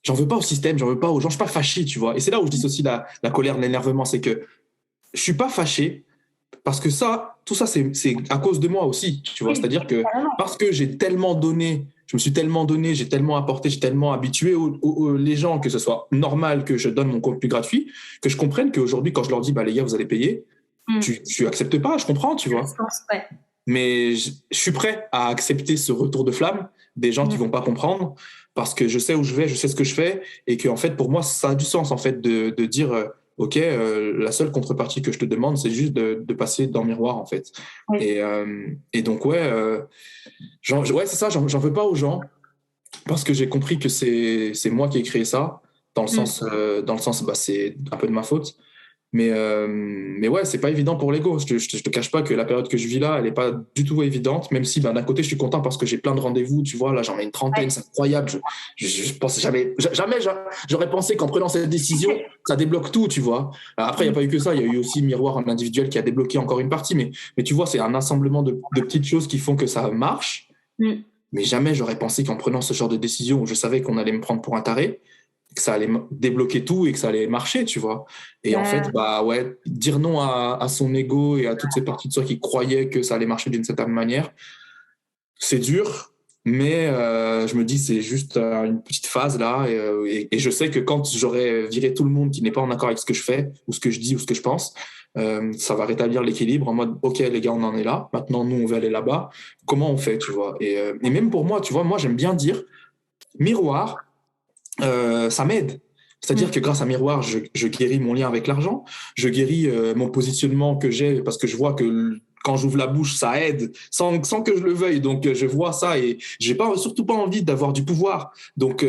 J'en veux pas au système, j'en veux pas aux gens, je suis pas fâché, tu vois. Et c'est là où je dissocie la colère, l'énervement, c'est que je suis pas fâché parce que tout ça, c'est à cause de moi aussi, tu vois. C'est-à-dire que parce que j'ai tellement donné, je me suis tellement donné, j'ai tellement apporté, j'ai tellement habitué les gens que ce soit normal que je donne mon contenu gratuit, que je comprenne qu'aujourd'hui, quand je leur dis, les gars, vous allez payer, tu acceptes pas, je comprends, tu vois. Mais je suis prêt à accepter ce retour de flamme des gens qui vont pas comprendre parce que je sais où je vais, je sais ce que je fais et que en fait pour moi ça a du sens en fait de dire ok la seule contrepartie que je te demande c'est juste de passer dans le miroir en fait. Et donc ouais c'est ça, j'en veux pas aux gens parce que j'ai compris que c'est moi qui ai créé ça dans le sens c'est un peu de ma faute. Mais ouais, c'est pas évident pour l'ego. Je te cache pas que la période que je vis là, elle est pas du tout évidente, même si d'un côté, je suis content parce que j'ai plein de rendez-vous, tu vois, là, j'en ai une trentaine, c'est incroyable. Je pense jamais j'aurais pensé qu'en prenant cette décision, ça débloque tout, tu vois. Après, il n'y a pas eu que ça, il y a eu aussi Miroir en individuel qui a débloqué encore une partie, mais tu vois, c'est un assemblement de petites choses qui font que ça marche. Mais jamais j'aurais pensé qu'en prenant ce genre de décision où je savais qu'on allait me prendre pour un taré, que ça allait débloquer tout et que ça allait marcher, tu vois. Et en fait, dire non à son ego et à toutes ces parties de soi qui croyaient que ça allait marcher d'une certaine manière, c'est dur, mais je me dis c'est juste une petite phase là et je sais que quand j'aurai viré tout le monde qui n'est pas en accord avec ce que je fais ou ce que je dis ou ce que je pense, ça va rétablir l'équilibre en mode ok les gars on en est là, maintenant nous on veut aller là-bas, comment on fait, tu vois. Et même pour moi, tu vois, moi j'aime bien dire miroir, ça m'aide C'est-à-dire que grâce à Miroir, je guéris mon lien avec l'argent, je guéris mon positionnement que j'ai parce que je vois que quand j'ouvre la bouche, ça aide sans que je le veuille. Donc, je vois ça et j'ai surtout pas envie d'avoir du pouvoir. Donc,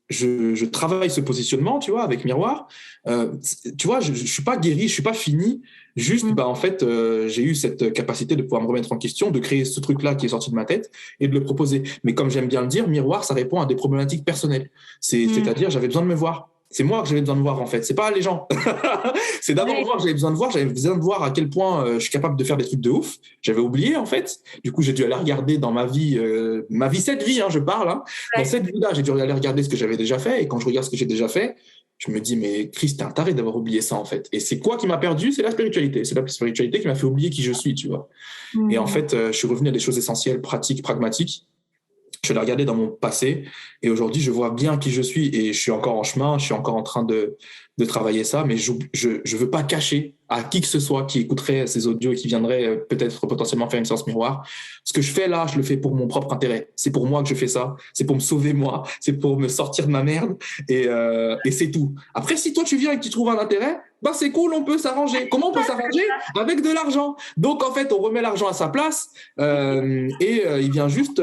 je travaille ce positionnement, tu vois, avec Miroir. Tu vois, je suis pas guéri, je suis pas fini. Juste, en fait, j'ai eu cette capacité de pouvoir me remettre en question, de créer ce truc-là qui est sorti de ma tête et de le proposer. Mais comme j'aime bien le dire, Miroir, ça répond à des problématiques personnelles. C'est-à-dire, j'avais besoin de me voir. C'est moi que j'avais besoin de voir, en fait. C'est pas les gens. C'est d'abord moi que j'avais besoin de voir. J'avais besoin de voir à quel point je suis capable de faire des trucs de ouf. J'avais oublié, en fait. Du coup, j'ai dû aller regarder dans ma vie, cette vie, je parle. Dans cette vie-là, j'ai dû aller regarder ce que j'avais déjà fait. Et quand je regarde ce que j'ai déjà fait, je me dis, mais Christ, t'es un taré d'avoir oublié ça, en fait. Et c'est quoi qui m'a perdu? C'est la spiritualité. C'est la spiritualité qui m'a fait oublier qui je suis, tu vois. Et en fait, je suis revenu à des choses essentielles, pratiques, pragmatiques. Je l'ai regardé dans mon passé et aujourd'hui, je vois bien qui je suis et je suis encore en chemin, je suis encore en train de travailler ça, mais je veux pas cacher à qui que ce soit qui écouterait ces audios et qui viendrait peut-être potentiellement faire une séance miroir. Ce que je fais là, je le fais pour mon propre intérêt. C'est pour moi que je fais ça. C'est pour me sauver moi. C'est pour me sortir de ma merde et c'est tout. Après, si toi tu viens et que tu trouves un intérêt, bah c'est cool, on peut s'arranger. Comment on peut s'arranger? Avec de l'argent. Donc en fait, on remet l'argent à sa place il vient juste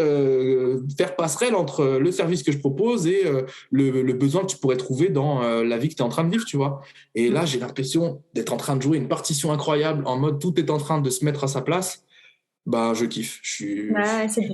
faire passerelle entre le service que je propose et le besoin que tu pourrais trouver dans la vie que tu es en train de vivre, tu vois. Et là, j'ai l'impression d'être en train de jouer une partition incroyable en mode tout est en train de se mettre à sa place. Bah, je kiffe. Je suis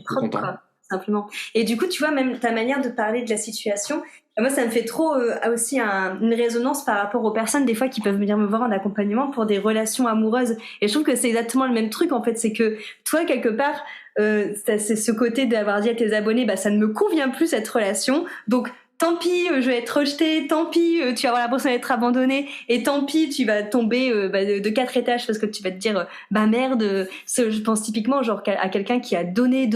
content. Quoi, simplement. Et du coup, tu vois, même ta manière de parler de la situation, moi, ça me fait trop aussi une résonance par rapport aux personnes, des fois, qui peuvent venir me voir en accompagnement pour des relations amoureuses. Et je trouve que c'est exactement le même truc, en fait. C'est que toi, quelque part, c'est ce côté d'avoir dit à tes abonnés, bah, ça ne me convient plus, cette relation. Donc, tant pis, je vais être rejetée, tant pis, tu vas avoir l'impression d'être abandonnée, et tant pis, tu vas tomber de 4 étages parce que tu vas te dire, bah merde, je pense typiquement genre à quelqu'un qui a donné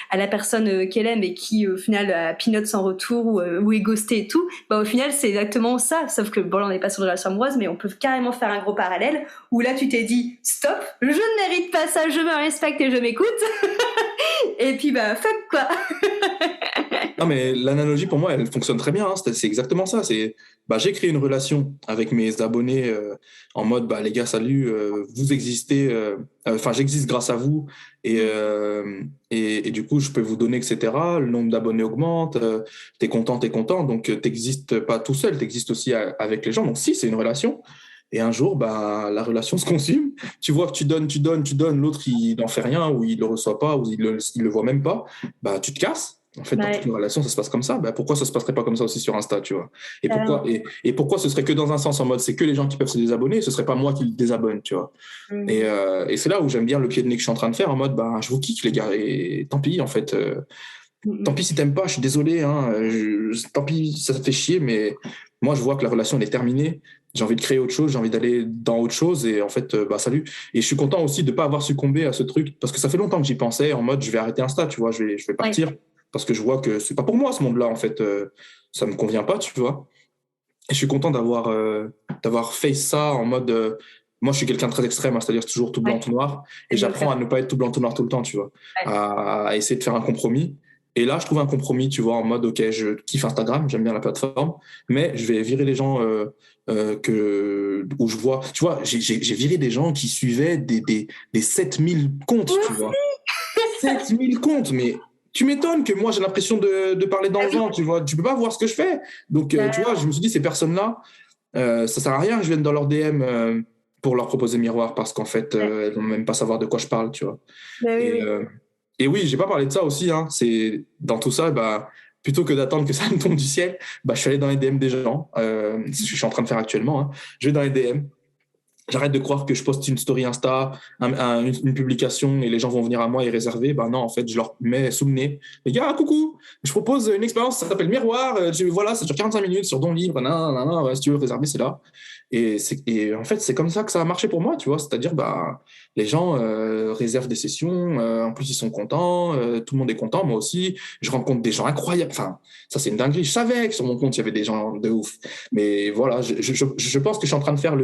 à la personne qu'elle aime et qui au final a peanut sans retour ou est ghosté et tout, bah au final c'est exactement ça, sauf que bon là on n'est pas sur une relation amoureuse, mais on peut carrément faire un gros parallèle où là tu t'es dit, stop, je ne mérite pas ça, je me respecte et je m'écoute, et puis bah fuck quoi. Non, mais l'analogie, pour moi, elle fonctionne très bien. C'est exactement ça. J'ai créé une relation avec mes abonnés en mode, les gars, salut, vous existez, j'existe grâce à vous. Et du coup, je peux vous donner, etc. Le nombre d'abonnés augmente, t'es content. Donc, t'existes pas tout seul, t'existes aussi avec les gens. Donc, si, c'est une relation. Et un jour, la relation se consume. Tu vois que tu donnes, l'autre, il n'en fait rien, ou il le reçoit pas, ou il le voit même pas. Tu te casses. En fait, dans toute une relation, ça se passe comme ça. Pourquoi ça se passerait pas comme ça aussi sur Insta, tu vois? Et pourquoi ce serait que dans un sens, en mode c'est que les gens qui peuvent se désabonner, ce serait pas moi qui le désabonne, tu vois? Et c'est là où j'aime bien le pied de nez que je suis en train de faire, en mode je vous kick, les gars, et tant pis, en fait. Tant pis si t'aimes pas, je suis désolé, tant pis, ça fait chier, mais moi, je vois que la relation, elle est terminée. J'ai envie de créer autre chose, j'ai envie d'aller dans autre chose, et en fait, salut. Et je suis content aussi de pas avoir succombé à ce truc, parce que ça fait longtemps que j'y pensais, en mode je vais arrêter Insta, tu vois, je vais partir. Parce que je vois que c'est pas pour moi ce monde-là, en fait. Ça me convient pas, tu vois. Et je suis content d'avoir fait ça en mode. Moi, je suis quelqu'un de très extrême, c'est-à-dire toujours tout blanc, tout noir. Et j'apprends à ne pas être tout blanc, tout noir tout le temps, tu vois. À essayer de faire un compromis. Et là, je trouve un compromis, tu vois, en mode, OK, je kiffe Instagram, j'aime bien la plateforme, mais je vais virer les gens où je vois. Tu vois, j'ai viré des gens qui suivaient des 7000 comptes, tu vois. 7000 comptes, mais. Tu m'étonnes que moi, j'ai l'impression de parler dans le vent, tu vois. Tu peux pas voir ce que je fais. Donc, tu vois, je me suis dit, ces personnes-là, ça sert à rien que je vienne dans leur DM pour leur proposer Miroir parce qu'en fait, elles vont même pas savoir de quoi je parle, tu vois. Et oui, j'ai pas parlé de ça aussi. C'est dans tout ça, plutôt que d'attendre que ça me tombe du ciel, je suis allé dans les DM des gens. C'est ce que je suis en train de faire actuellement. Je vais dans les DM. J'arrête de croire que je poste une story Insta, une publication et les gens vont venir à moi et réserver. Non, en fait, je leur mets sous le nez. Les gars, coucou, je propose une expérience, ça s'appelle Miroir. Voilà, ça dure 45 minutes sur Don Libre. Si tu veux réserver, c'est là. Et en fait, c'est comme ça que ça a marché pour moi, tu vois. C'est-à-dire, les gens réservent des sessions. En plus, ils sont contents. Tout le monde est content, moi aussi. Je rencontre des gens incroyables. Enfin, ça, c'est une dinguerie. Je savais que sur mon compte, il y avait des gens de ouf. Mais voilà, je pense que je suis en train de faire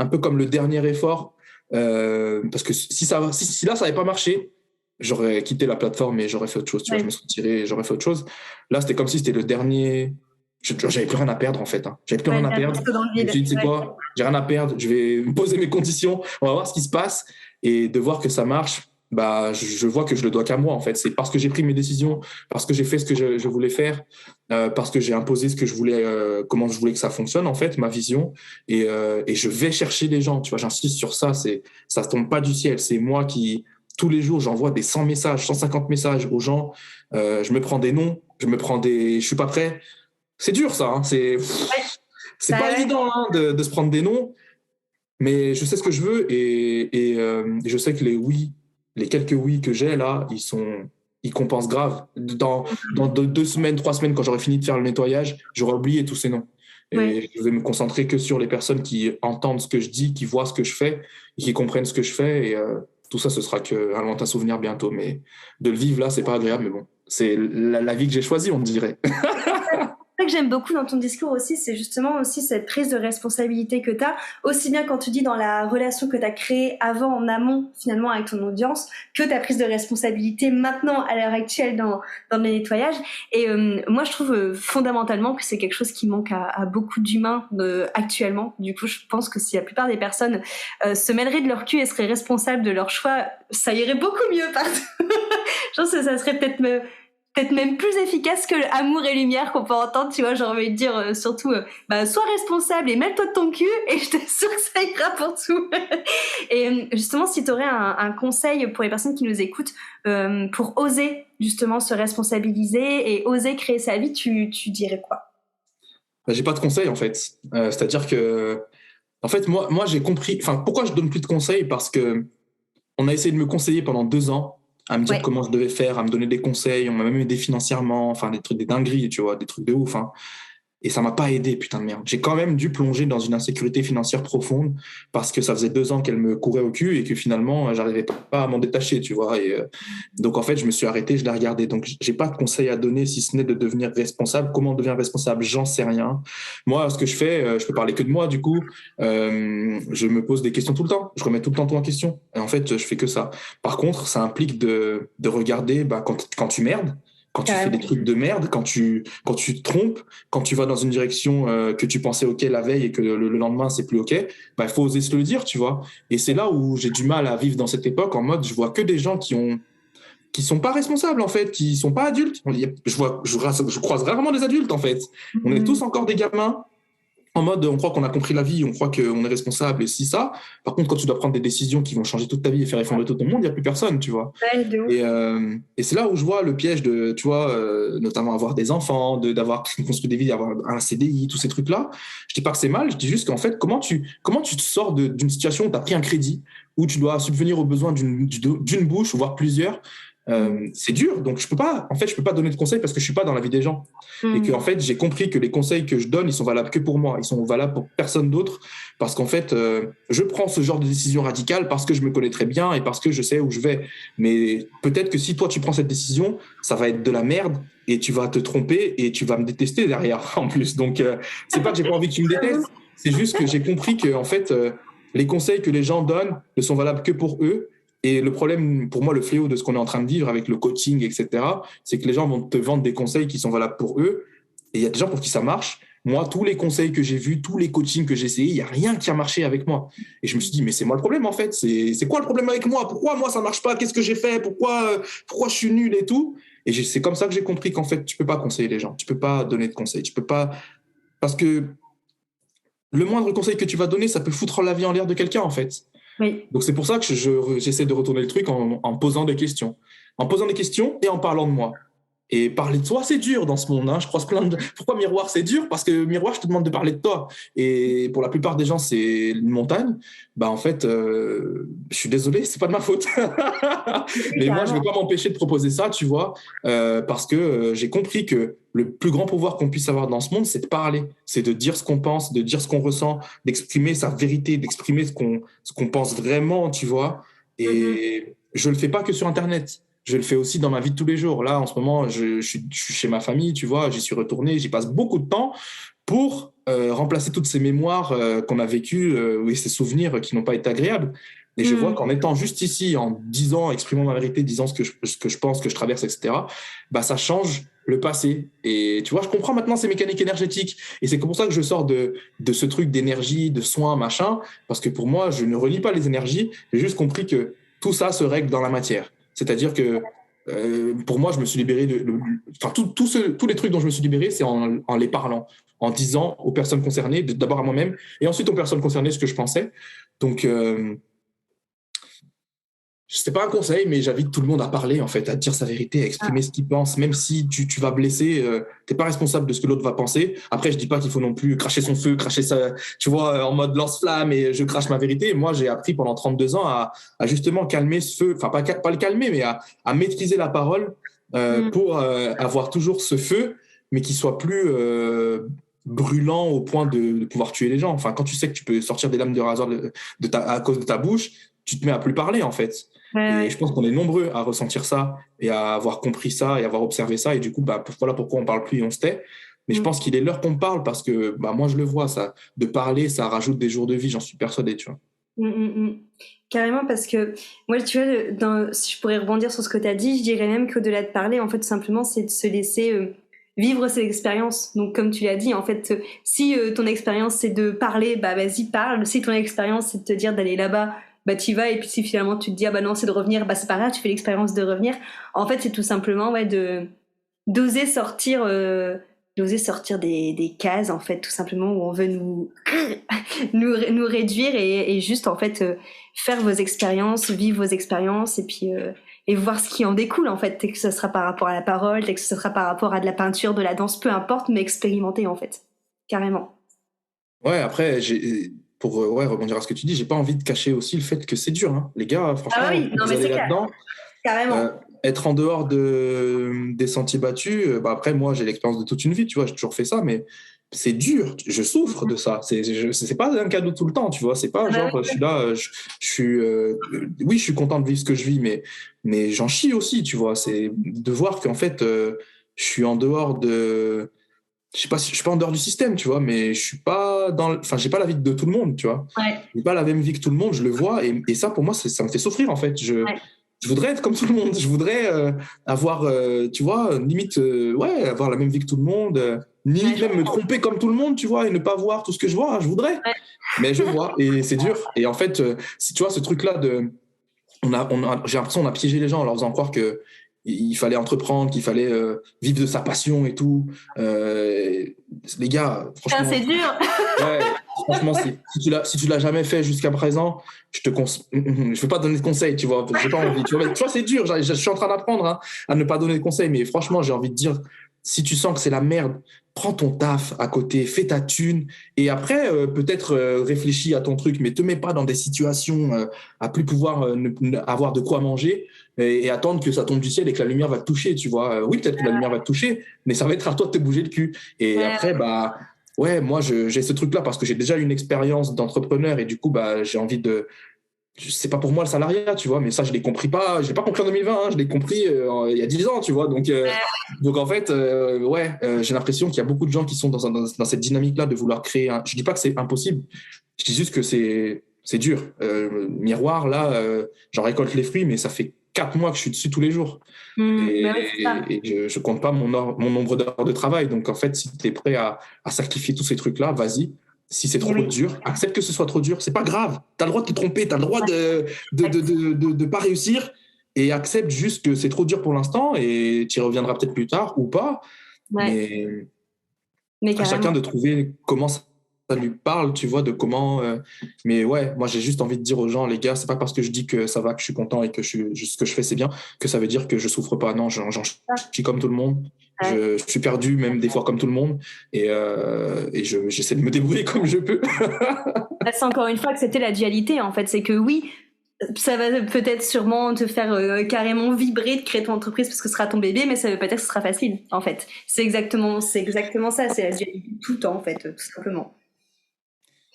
un peu comme le dernier effort, parce que si là ça n'avait pas marché, j'aurais quitté la plateforme et j'aurais fait autre chose, tu vois, je me serais tiré et j'aurais fait autre chose. Là, c'était comme si c'était le dernier j'avais plus rien à perdre en fait. Hein. J'avais plus Ouais, rien à perdre. dans le Je me vide. suis dit, tu sais quoi, j'ai rien à perdre, je vais me poser mes conditions, on va voir ce qui se passe. Et de voir que ça marche, bah, je vois que je le dois qu'à moi en fait. C'est parce que j'ai pris mes décisions, parce que j'ai fait ce que je voulais faire, parce que j'ai imposé ce que je voulais, comment je voulais que ça fonctionne en fait, ma vision. Et je vais chercher les gens, tu vois, j'insiste sur ça, ça ne tombe pas du ciel. C'est moi qui, tous les jours, j'envoie des 100 messages, 150 messages aux gens, je me prends des noms, je suis pas prêt. C'est dur ça, hein. C'est pas évident hein, de se prendre des noms, mais je sais ce que je veux et je sais que les quelques oui que j'ai là, ils compensent grave. Dans 2 semaines, 3 semaines, quand j'aurai fini de faire le nettoyage, j'aurai oublié tous ces noms. Et je vais me concentrer que sur les personnes qui entendent ce que je dis, qui voient ce que je fais et qui comprennent ce que je fais. Et tout ça, ce sera qu'un lointain souvenir bientôt. Mais de le vivre là, c'est pas agréable, mais bon, c'est la vie que j'ai choisie, on dirait. Ce que j'aime beaucoup dans ton discours aussi, c'est justement aussi cette prise de responsabilité que tu as, aussi bien quand tu dis dans la relation que tu as créée avant, en amont, finalement, avec ton audience, que ta prise de responsabilité maintenant, à l'heure actuelle, dans le nettoyage. Et moi, je trouve fondamentalement que c'est quelque chose qui manque à beaucoup d'humains actuellement. Du coup, je pense que si la plupart des personnes se mêleraient de leur cul et seraient responsables de leur choix, ça irait beaucoup mieux partout. Je pense que ça serait peut-être même plus efficace que Amour et Lumière qu'on peut entendre, tu vois, j'ai envie de dire surtout, sois responsable et mêle-toi de ton cul et je t'assure que ça ira pour tout. Et justement, si tu aurais un conseil pour les personnes qui nous écoutent pour oser justement se responsabiliser et oser créer sa vie, tu dirais quoi? J'ai pas de conseil en fait. C'est-à-dire que, en fait, moi j'ai compris, enfin, pourquoi je donne plus de conseils? Parce que on a essayé de me conseiller pendant 2 ans, à me dire comment je devais faire, à me donner des conseils. On m'a même aidé financièrement, enfin des trucs, des dingueries, tu vois, des trucs de ouf. Hein. Et ça m'a pas aidé, putain de merde. J'ai quand même dû plonger dans une insécurité financière profonde parce que ça faisait 2 ans qu'elle me courait au cul et que finalement, j'arrivais pas à m'en détacher, tu vois. Et donc, en fait, je me suis arrêté, je l'ai regardé. Donc, j'ai pas de conseil à donner si ce n'est de devenir responsable. Comment devenir responsable? J'en sais rien. Moi, ce que je fais, je peux parler que de moi, du coup. Je me pose des questions tout le temps. Je remets tout le temps tout en question. Et en fait, je fais que ça. Par contre, ça implique de regarder quand tu merdes, quand tu fais des trucs de merde, quand tu te trompes, quand tu vas dans une direction que tu pensais OK la veille et que le lendemain, c'est plus OK, il faut oser se le dire, tu vois. Et c'est là où j'ai du mal à vivre dans cette époque en mode, je vois que des gens qui sont pas responsables, en fait, qui sont pas adultes. Je croise rarement des adultes, en fait. On est tous encore des gamins. En mode, on croit qu'on a compris la vie, on croit qu'on est responsable et si ça. Par contre, quand tu dois prendre des décisions qui vont changer toute ta vie et faire effondrer tout ton monde, il n'y a plus personne, tu vois. Et c'est là où je vois le piège de, tu vois, notamment avoir des enfants, d'avoir construit des vies, d'avoir un CDI, tous ces trucs-là. Je dis pas que c'est mal, je dis juste qu'en fait, comment tu te sors d'une situation où tu as pris un crédit, où tu dois subvenir aux besoins d'une bouche, voire plusieurs. C'est dur, donc je peux pas donner de conseils parce que je suis pas dans la vie des gens et que en fait j'ai compris que les conseils que je donne ils sont valables que pour moi, ils sont valables pour personne d'autre parce qu'en fait je prends ce genre de décision radicale parce que je me connais très bien et parce que je sais où je vais, mais peut-être que si toi tu prends cette décision ça va être de la merde et tu vas te tromper et tu vas me détester derrière en plus, donc c'est pas que j'ai pas envie que tu me détestes, c'est juste que j'ai compris que en fait les conseils que les gens donnent ne sont valables que pour eux. Et le problème, pour moi, le fléau de ce qu'on est en train de vivre avec le coaching, etc., c'est que les gens vont te vendre des conseils qui sont valables pour eux. Et il y a des gens pour qui ça marche. Moi, tous les conseils que j'ai vus, tous les coachings que j'ai essayés, il n'y a rien qui a marché avec moi. Et je me suis dit, mais c'est moi le problème, en fait. C'est quoi le problème avec moi? Pourquoi moi, ça ne marche pas? Qu'est-ce que j'ai fait? Pourquoi je suis nul et tout? Et c'est comme ça que j'ai compris qu'en fait, tu ne peux pas conseiller les gens. Tu ne peux pas donner de conseils. Tu peux pas... Parce que le moindre conseil que tu vas donner, ça peut foutre la vie en l'air de quelqu'un, en fait. Oui. Donc, c'est pour ça que j'essaie de retourner le truc en posant des questions. En posant des questions et en parlant de moi. Et parler de soi, c'est dur dans ce monde. Hein. Je croise plein de... Pourquoi miroir, c'est dur? Parce que miroir, je te demande de parler de toi. Et pour la plupart des gens, c'est une montagne. En fait, je suis désolé, c'est pas de ma faute. Mais moi, je ne vais pas m'empêcher de proposer ça, tu vois, parce que j'ai compris que le plus grand pouvoir qu'on puisse avoir dans ce monde, c'est de parler. C'est de dire ce qu'on pense, de dire ce qu'on ressent, d'exprimer sa vérité, d'exprimer ce qu'on pense vraiment, tu vois. Et je ne le fais pas que sur Internet. Je le fais aussi dans ma vie de tous les jours. Là, en ce moment, je suis chez ma famille, tu vois, j'y suis retourné, j'y passe beaucoup de temps pour remplacer toutes ces mémoires qu'on a vécues et ces souvenirs qui n'ont pas été agréables. Et je vois qu'en étant juste ici, en disant, exprimant ma vérité, disant ce que je pense, que je traverse, etc., ça change le passé. Et tu vois, je comprends maintenant ces mécaniques énergétiques. Et c'est pour ça que je sors de ce truc d'énergie, de soins, machin, parce que pour moi, je ne relie pas les énergies. J'ai juste compris que tout ça se règle dans la matière. C'est-à-dire que pour moi, je me suis libéré enfin, tous les trucs dont je me suis libéré, c'est en les parlant, en disant aux personnes concernées, d'abord à moi-même, et ensuite aux personnes concernées ce que je pensais. Donc, c'est pas un conseil, mais j'invite tout le monde à parler, en fait, à dire sa vérité, à exprimer ce qu'il pense, même si tu vas blesser, t'es pas responsable de ce que l'autre va penser. Après, je dis pas qu'il faut non plus cracher son feu, cracher ça, tu vois, en mode lance-flamme et je crache ma vérité. Moi, j'ai appris pendant 32 ans à justement calmer ce feu, enfin, pas le calmer, mais à maîtriser la parole pour avoir toujours ce feu, mais qui soit plus brûlant au point de pouvoir tuer les gens. Enfin, quand tu sais que tu peux sortir des lames de rasoir à cause de ta bouche, tu te mets à plus parler, en fait. Et je pense qu'on est nombreux à ressentir ça et à avoir compris ça et à avoir observé ça. Et du coup, bah, voilà pourquoi on parle plus et on se tait. Mais je pense qu'il est l'heure qu'on parle parce que bah, moi, je le vois, ça, de parler, ça rajoute des jours de vie, j'en suis persuadé, tu vois. Carrément, parce que moi, tu vois, si je pourrais rebondir sur ce que tu as dit, je dirais même qu'au-delà de parler, en fait, tout simplement, c'est de se laisser vivre ses expériences. Donc, comme tu l'as dit, en fait, si ton expérience, c'est de parler, bah vas-y, parle. Si ton expérience, c'est de te dire d'aller là-bas, bah t'y vas. Et puis si finalement tu te dis, ah bah non, c'est de revenir, bah c'est pas grave, tu fais l'expérience de revenir. En fait, c'est tout simplement, d'oser sortir... d'oser sortir des cases, en fait, tout simplement, où on veut nous réduire et juste, en fait, faire vos expériences, vivre vos expériences et puis et voir ce qui en découle, en fait, que ce sera par rapport à la parole, que ce sera par rapport à de la peinture, de la danse, peu importe, mais expérimenter, en fait. Carrément. Ouais, après, pour rebondir à ce que tu dis, j'ai pas envie de cacher aussi le fait que c'est dur, hein. Les gars, franchement, Ah oui, non, vous mais allez c'est clair. là-dedans. Carrément. Être en dehors des sentiers battus, bah après, moi, j'ai l'expérience de toute une vie, tu vois, j'ai toujours fait ça, mais c'est dur, je souffre de ça. C'est pas un cadeau tout le temps, tu vois, c'est pas genre, je suis là, oui, je suis content de vivre ce que je vis, mais j'en chie aussi, tu vois, c'est de voir qu'en fait, je suis en dehors je sais pas, je suis pas en dehors du système, tu vois, mais je suis pas enfin, j'ai pas la vie de tout le monde, tu vois. Ouais. J'ai pas la même vie que tout le monde, je le vois, et ça, pour moi, ça me fait souffrir, en fait. Je voudrais être comme tout le monde, je voudrais avoir, tu vois, limite, ouais, avoir la même vie que tout le monde, limite même me tromper comme tout le monde, tu vois, et ne pas voir tout ce que je vois, je voudrais. Ouais. Mais je vois, et c'est dur. Et en fait, si tu vois, ce truc-là j'ai l'impression qu'on a piégé les gens en leur faisant croire que il fallait entreprendre, qu'il fallait vivre de sa passion et tout. Les gars, franchement, c'est dur. Ouais, franchement, si tu l'as jamais fait jusqu'à présent, je veux pas donner de conseils, tu vois. J'ai pas envie. Tu vois, c'est dur. Je suis en train d'apprendre à ne pas donner de conseils, mais franchement, j'ai envie de dire, si tu sens que c'est la merde, prends ton taf à côté, fais ta thune, et après, peut-être réfléchis à ton truc, mais te mets pas dans des situations à plus pouvoir avoir de quoi manger et attendre que ça tombe du ciel et que la lumière va te toucher, tu vois. Oui, peut-être que la lumière va te toucher, mais ça va être à toi de te bouger le cul. Et après, bah, ouais, moi, j'ai ce truc-là parce que j'ai déjà eu une expérience d'entrepreneur et du coup, bah, j'ai envie de. C'est pas pour moi le salariat, tu vois, mais ça, je l'ai compris pas. Je l'ai pas compris en 2020, hein, je l'ai compris il y a 10 ans, tu vois. Donc en fait, j'ai l'impression qu'il y a beaucoup de gens qui sont dans cette dynamique-là de vouloir créer. Je dis pas que c'est impossible, je dis juste que c'est dur. Miroir, là, j'en récolte les fruits, mais ça fait 4 mois que je suis dessus tous les jours. Et je compte pas mon nombre d'heures de travail. Donc, en fait, si tu es prêt à sacrifier tous ces trucs-là, vas-y. Si c'est trop dur, accepte que ce soit trop dur. C'est pas grave. Tu as le droit de te tromper, tu as le droit de pas réussir et accepte juste que c'est trop dur pour l'instant et tu y reviendras peut-être plus tard ou pas. Mais à chacun de trouver comment ça lui parle, tu vois, de comment. Mais ouais, moi j'ai juste envie de dire aux gens, les gars, c'est pas parce que je dis que ça va, que je suis content et que ce que je fais c'est bien, que ça veut dire que je souffre pas. Non, j'en suis comme tout le monde. Je suis perdu même des fois comme tout le monde et j'essaie de me débrouiller comme je peux. C'est encore une fois que c'était la dualité en fait, c'est que oui, ça va peut-être sûrement te faire carrément vibrer de créer ton entreprise parce que ce sera ton bébé, mais ça veut pas dire que ce sera facile en fait. C'est exactement ça, c'est la dualité tout le temps en fait, tout simplement.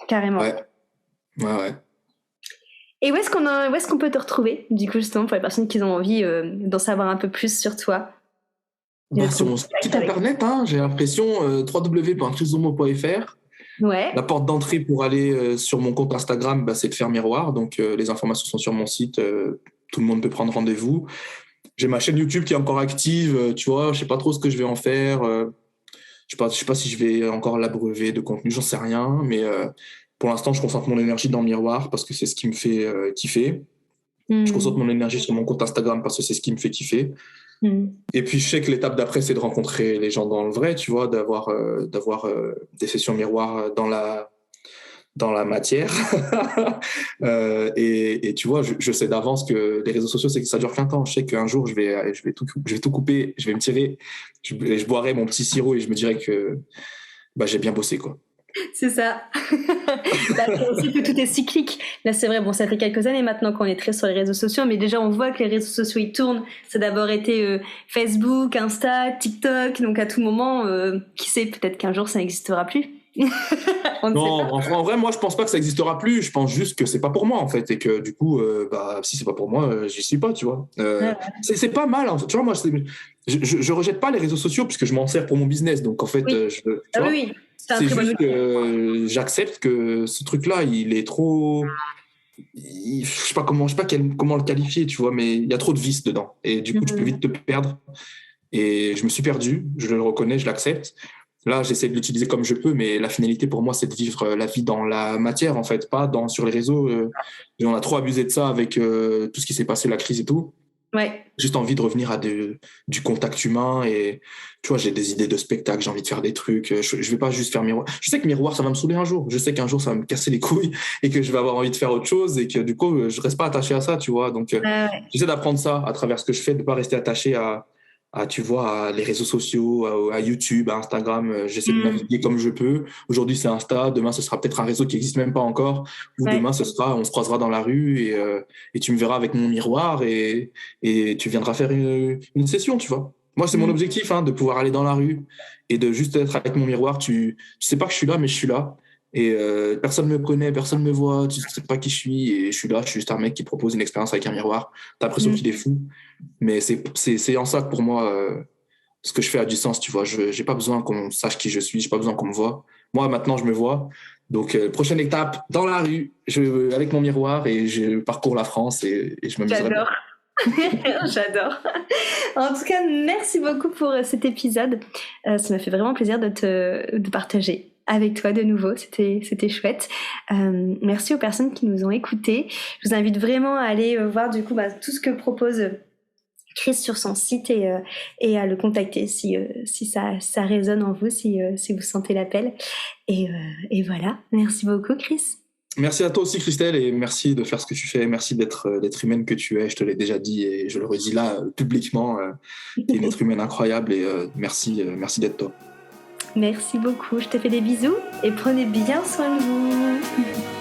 Carrément. Ouais. Et où est-ce qu'on peut te retrouver du coup justement pour les personnes qui ont envie d'en savoir un peu plus sur toi? Sur mon site internet, j'ai l'impression www.chriszomo.fr. Ouais. La porte d'entrée pour aller sur mon compte Instagram, c'est de faire miroir. Donc les informations sont sur mon site. Tout le monde peut prendre rendez-vous. J'ai ma chaîne YouTube qui est encore active, tu vois, je sais pas trop ce que je vais en faire. Je sais pas si je vais encore l'abreuver de contenu, j'en sais rien, mais pour l'instant, je concentre mon énergie dans le miroir parce que c'est ce qui me fait kiffer. Je concentre mon énergie sur mon compte Instagram parce que c'est ce qui me fait kiffer. Et puis, je sais que l'étape d'après, c'est de rencontrer les gens dans le vrai, tu vois, d'avoir des sessions miroirs dans la matière. Et tu vois, je sais d'avance que les réseaux sociaux, c'est que ça dure qu'un temps. Je sais qu'un jour, je vais tout couper, je vais me tirer, je boirai mon petit sirop et je me dirai que j'ai bien bossé, quoi. C'est ça. C'est aussi que tout est cyclique. Là, c'est vrai, bon, ça fait quelques années maintenant qu'on est très sur les réseaux sociaux, mais déjà, on voit que les réseaux sociaux, ils tournent. Ça a d'abord été Facebook, Insta, TikTok, donc à tout moment, qui sait, peut-être qu'un jour, ça n'existera plus. Non, en vrai, moi, je pense pas que ça existera plus. Je pense juste que c'est pas pour moi, en fait, et que du coup, si c'est pas pour moi, j'y suis pas, tu vois. C'est pas mal, en fait. Tu vois, moi, je rejette pas les réseaux sociaux puisque je m'en sers pour mon business. Donc, en fait, oui. C'est juste que j'accepte que ce truc-là, il est trop. Je sais pas comment le qualifier, tu vois, mais il y a trop de vices dedans. Et du coup, tu peux vite te perdre. Et je me suis perdu, je le reconnais, je l'accepte. Là, j'essaie de l'utiliser comme je peux, mais la finalité pour moi, c'est de vivre la vie dans la matière, en fait, pas sur les réseaux. Et on a trop abusé de ça avec tout ce qui s'est passé, la crise et tout. Ouais. Juste envie de revenir à du contact humain et tu vois, j'ai des idées de spectacle, j'ai envie de faire des trucs. Je vais pas juste faire miroir. Je sais que miroir, ça va me saouler un jour. Je sais qu'un jour, ça va me casser les couilles et que je vais avoir envie de faire autre chose et que du coup, je reste pas attaché à ça, tu vois. Donc, j'essaie d'apprendre ça à travers ce que je fais, de pas rester attaché tu vois, à les réseaux sociaux, à YouTube, à Instagram. J'essaie de naviguer comme je peux. Aujourd'hui, c'est Insta. Demain, ce sera peut-être un réseau qui existe même pas encore. Ou demain, on se croisera dans la rue et tu me verras avec mon miroir et tu viendras faire une session, tu vois. Moi, c'est mon objectif, de pouvoir aller dans la rue et de juste être avec mon miroir. Tu sais pas que je suis là, mais je suis là. Et personne me connaît, personne me voit, tu sais pas qui je suis et je suis là, je suis juste un mec qui propose une expérience avec un miroir. T'as l'impression qu'il est fou, mais c'est en ça que pour moi ce que je fais a du sens, tu vois. J'ai pas besoin qu'on sache qui je suis, j'ai pas besoin qu'on me voit. Moi maintenant je me vois. Donc prochaine étape dans la rue, avec mon miroir et je parcours la France et je m'amuserai. J'adore. J'adore. En tout cas, merci beaucoup pour cet épisode. Ça m'a fait vraiment plaisir de partager avec toi de nouveau, c'était chouette. Merci aux personnes qui nous ont écoutés. Je vous invite vraiment à aller voir du coup tout ce que propose Chris sur son site et à le contacter si ça résonne en vous, si vous sentez l'appel. Et voilà, merci beaucoup Chris. Merci à toi aussi Christelle et merci de faire ce que tu fais, merci d'être l'être humaine que tu es, je te l'ai déjà dit et je le redis là publiquement, tu es une être humaine incroyable et merci d'être toi. Merci beaucoup, je te fais des bisous et prenez bien soin de vous.